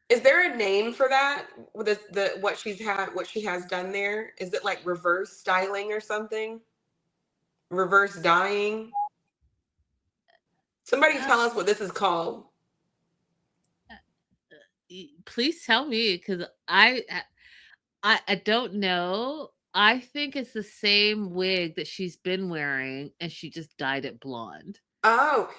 Is there a name for that? With the what she has done there? Is it like reverse styling or something? Reverse dyeing? Somebody Uh, tell us what this is called. Please tell me, because I don't know. I think it's the same wig that she's been wearing, and she just dyed it blonde. Oh,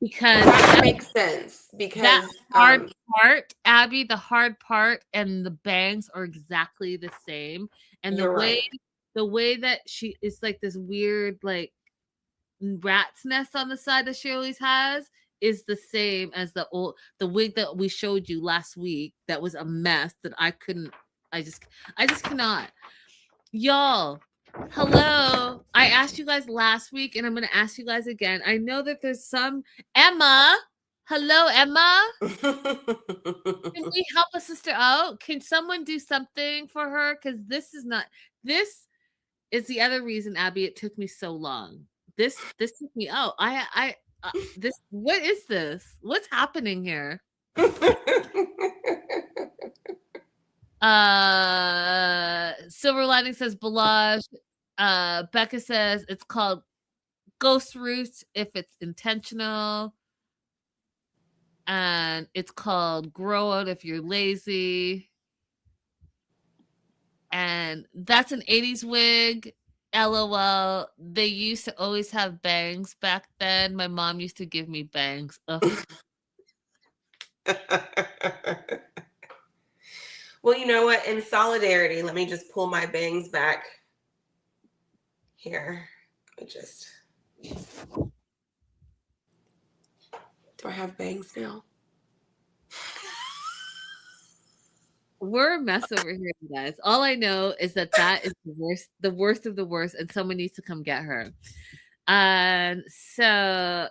Because that makes sense that because hard part, Abby, the hard part and the bangs are exactly the same. And you're right. the way that she is like this weird like rat's nest on the side that she always has is the same as the wig that we showed you last week that was a mess that I just cannot. Y'all, hello. I asked you guys last week and I'm going to ask you guys again. I know that there's some Emma. Hello, Emma. Can we help a sister out? Can someone do something for her? Because this is the other reason, Abby, it took me so long. This took me out. This, what is this? What's happening here? Silver Lining says Balaj. Becca says it's called ghost roots if it's intentional. And it's called grow out if you're lazy. And that's an 80s wig. LOL. They used to always have bangs back then. My mom used to give me bangs. Ugh. Well, you know what? In solidarity, let me just pull my bangs back here. Let me just. Do I have bangs now? We're a mess over here, you guys. All I know is that is the worst of the worst, and someone needs to come get her. And so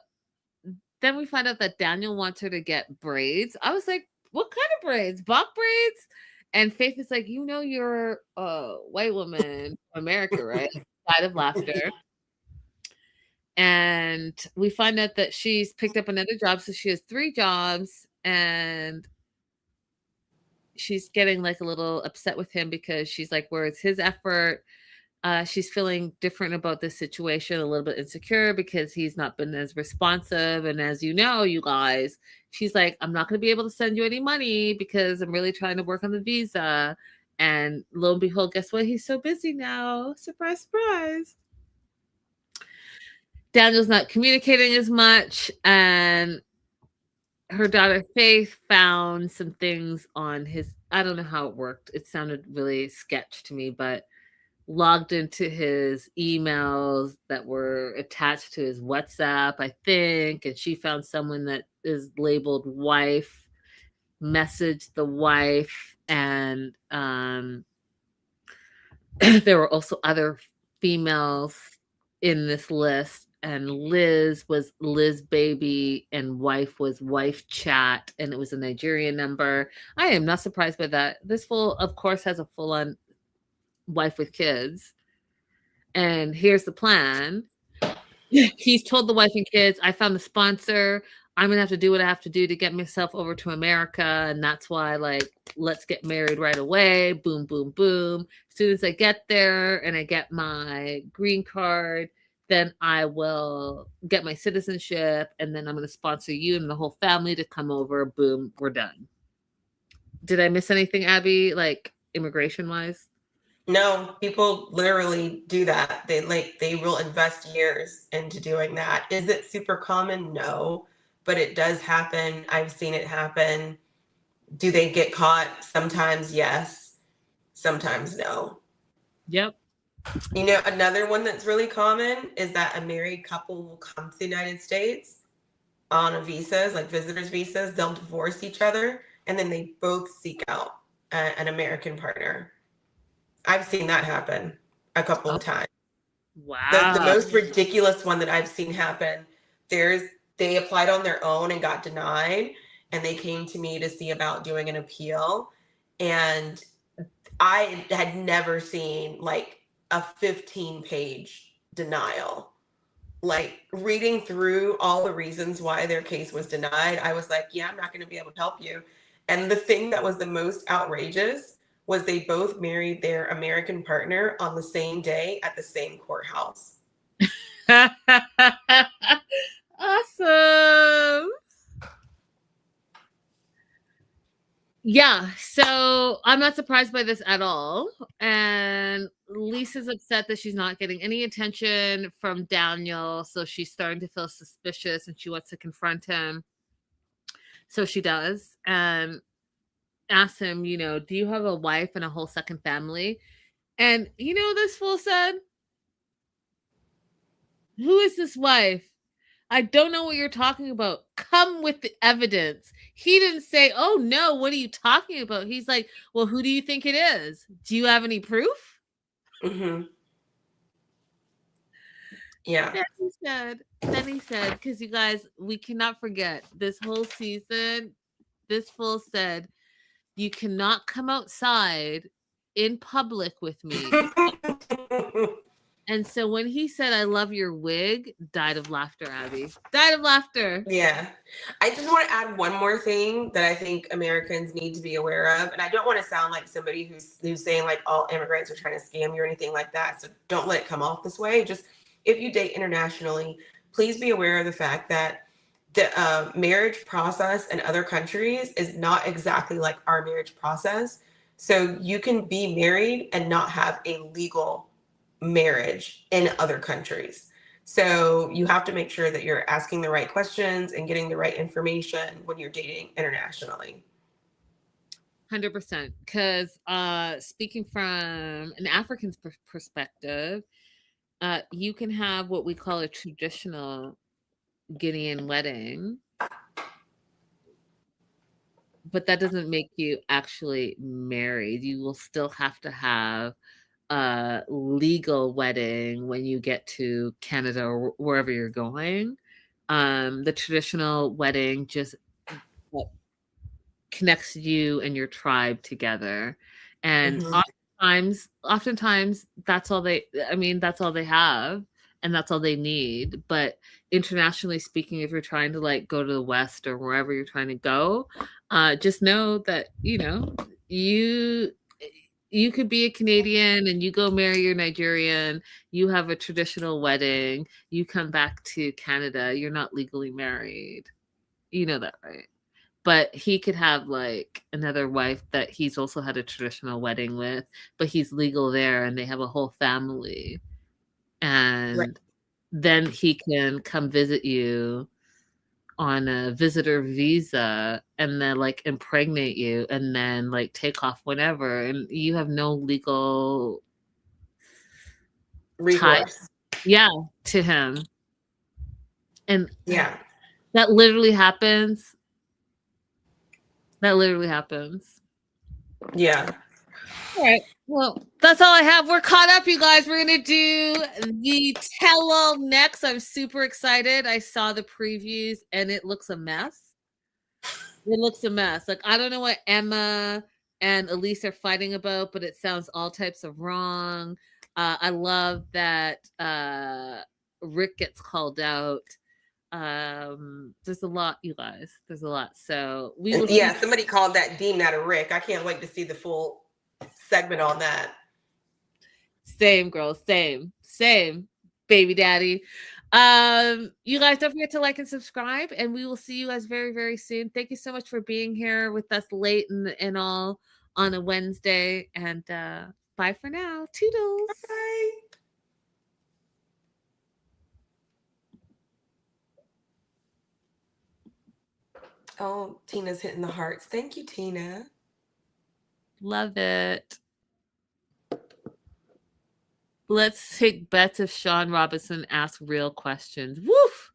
then we find out that Daniel wants her to get braids. I was like, what kind of braids? Bach braids? And Faith is like, you're a white woman from America, right? Side of laughter. And we find out that she's picked up another job. So she has 3 jobs, and she's getting like a little upset with him because she's like, where's his effort? She's feeling different about this situation, a little bit insecure because he's not been as responsive. And as you know, you guys, she's like, I'm not going to be able to send you any money because I'm really trying to work on the visa. And lo and behold, guess what? He's so busy now. Surprise, surprise. Daniel's not communicating as much. And her daughter Faith found some things on his, I don't know how it worked. It sounded really sketch to me, but logged into his emails that were attached to his WhatsApp, I think, and she found someone that is labeled wife, messaged the wife, and there were also other females in this list, and Liz was Liz baby and wife was wife chat, and it was a Nigerian number. I am not surprised by that. This fool, of course, has a full-on wife with kids. And here's the plan. He's told the wife and kids, I found the sponsor. I'm going to have to do what I have to do to get myself over to America. And that's why, like, let's get married right away. Boom, boom, boom. As soon as I get there and I get my green card, then I will get my citizenship. And then I'm going to sponsor you and the whole family to come over. Boom, we're done. Did I miss anything, Abby, like immigration wise? No, people literally do that. They will invest years into doing that. Is it super common? No, but it does happen. I've seen it happen. Do they get caught? Sometimes yes, sometimes no. Yep. Another one that's really common is that a married couple will come to the United States on a visas, like visitors visas. They'll divorce each other and then they both seek out an American partner. I've seen that happen a couple of times. Wow. The most ridiculous one that I've seen happen, they applied on their own and got denied, and they came to me to see about doing an appeal. And I had never seen like a 15-page denial. like reading through all the reasons why their case was denied, I was like, yeah, I'm not going to be able to help you. And the thing that was the most outrageous was they both married their American partner on the same day at the same courthouse. Awesome. Yeah, so I'm not surprised by this at all. And Lisa's upset that she's not getting any attention from Daniel. So she's starting to feel suspicious and she wants to confront him. So she does and asks him, you know, do you have a wife and a whole second family? And you know, this fool said, who is this wife? I don't know what you're talking about. Come with the evidence. He didn't say, oh no, what are you talking about? He's like, well, who do you think it is? Do you have any proof? Mm-hmm. Yeah. Then he said, because you guys, we cannot forget this whole season, this fool said, you cannot come outside in public with me. And so when he said, I love your wig, died of laughter, Abby. Died of laughter. Yeah. I just want to add one more thing that I think Americans need to be aware of. And I don't want to sound like somebody who's saying like all immigrants are trying to scam you or anything like that. So don't let it come off this way. Just if you date internationally, please be aware of the fact that the marriage process in other countries is not exactly like our marriage process. So you can be married and not have a legal marriage in other countries. So you have to make sure that you're asking the right questions and getting the right information when you're dating internationally. 100%. Because speaking from an African perspective, you can have what we call a traditional Guinean wedding, but that doesn't make you actually married. You will still have to have a legal wedding when you get to Canada or wherever you're going. The traditional wedding just connects you and your tribe together. And oftentimes that's all that's all they have and that's all they need. But internationally speaking, if you're trying to like go to the West or wherever you're trying to go, just know that, you know, you could be a Canadian and you go marry your Nigerian, you have a traditional wedding, you come back to Canada, you're not legally married. You know that, right? But he could have like another wife that he's also had a traditional wedding with, but he's legal there and they have a whole family. And Right. then he can come visit you on a visitor visa and then like impregnate you and then like take off whenever, and you have no legal Recourse. tie, to him. And Yeah. that literally happens. That literally happens. Yeah. All right. Well, that's all I have. We're caught up, you guys. We're going to do the tell-all next. I'm super excited. I saw the previews and it looks a mess. It looks a mess. Like, I don't know what Emma and Elise are fighting about, but it sounds all types of wrong. I love that Rick gets called out. There's a lot, you guys. There's a lot. So we will. Yeah, somebody called that Dean out of Rick. I can't wait to see the full segment on that. Same, girl. Same, baby daddy. You guys don't forget to like and subscribe, and we will see you guys very, very soon. Thank you so much for being here with us late and all on a Wednesday. And bye for now. Toodles. Bye. Oh, Tina's hitting the hearts. Thank you, Tina. Love it. Let's take bets if Sean Robinson asks real questions. Woof.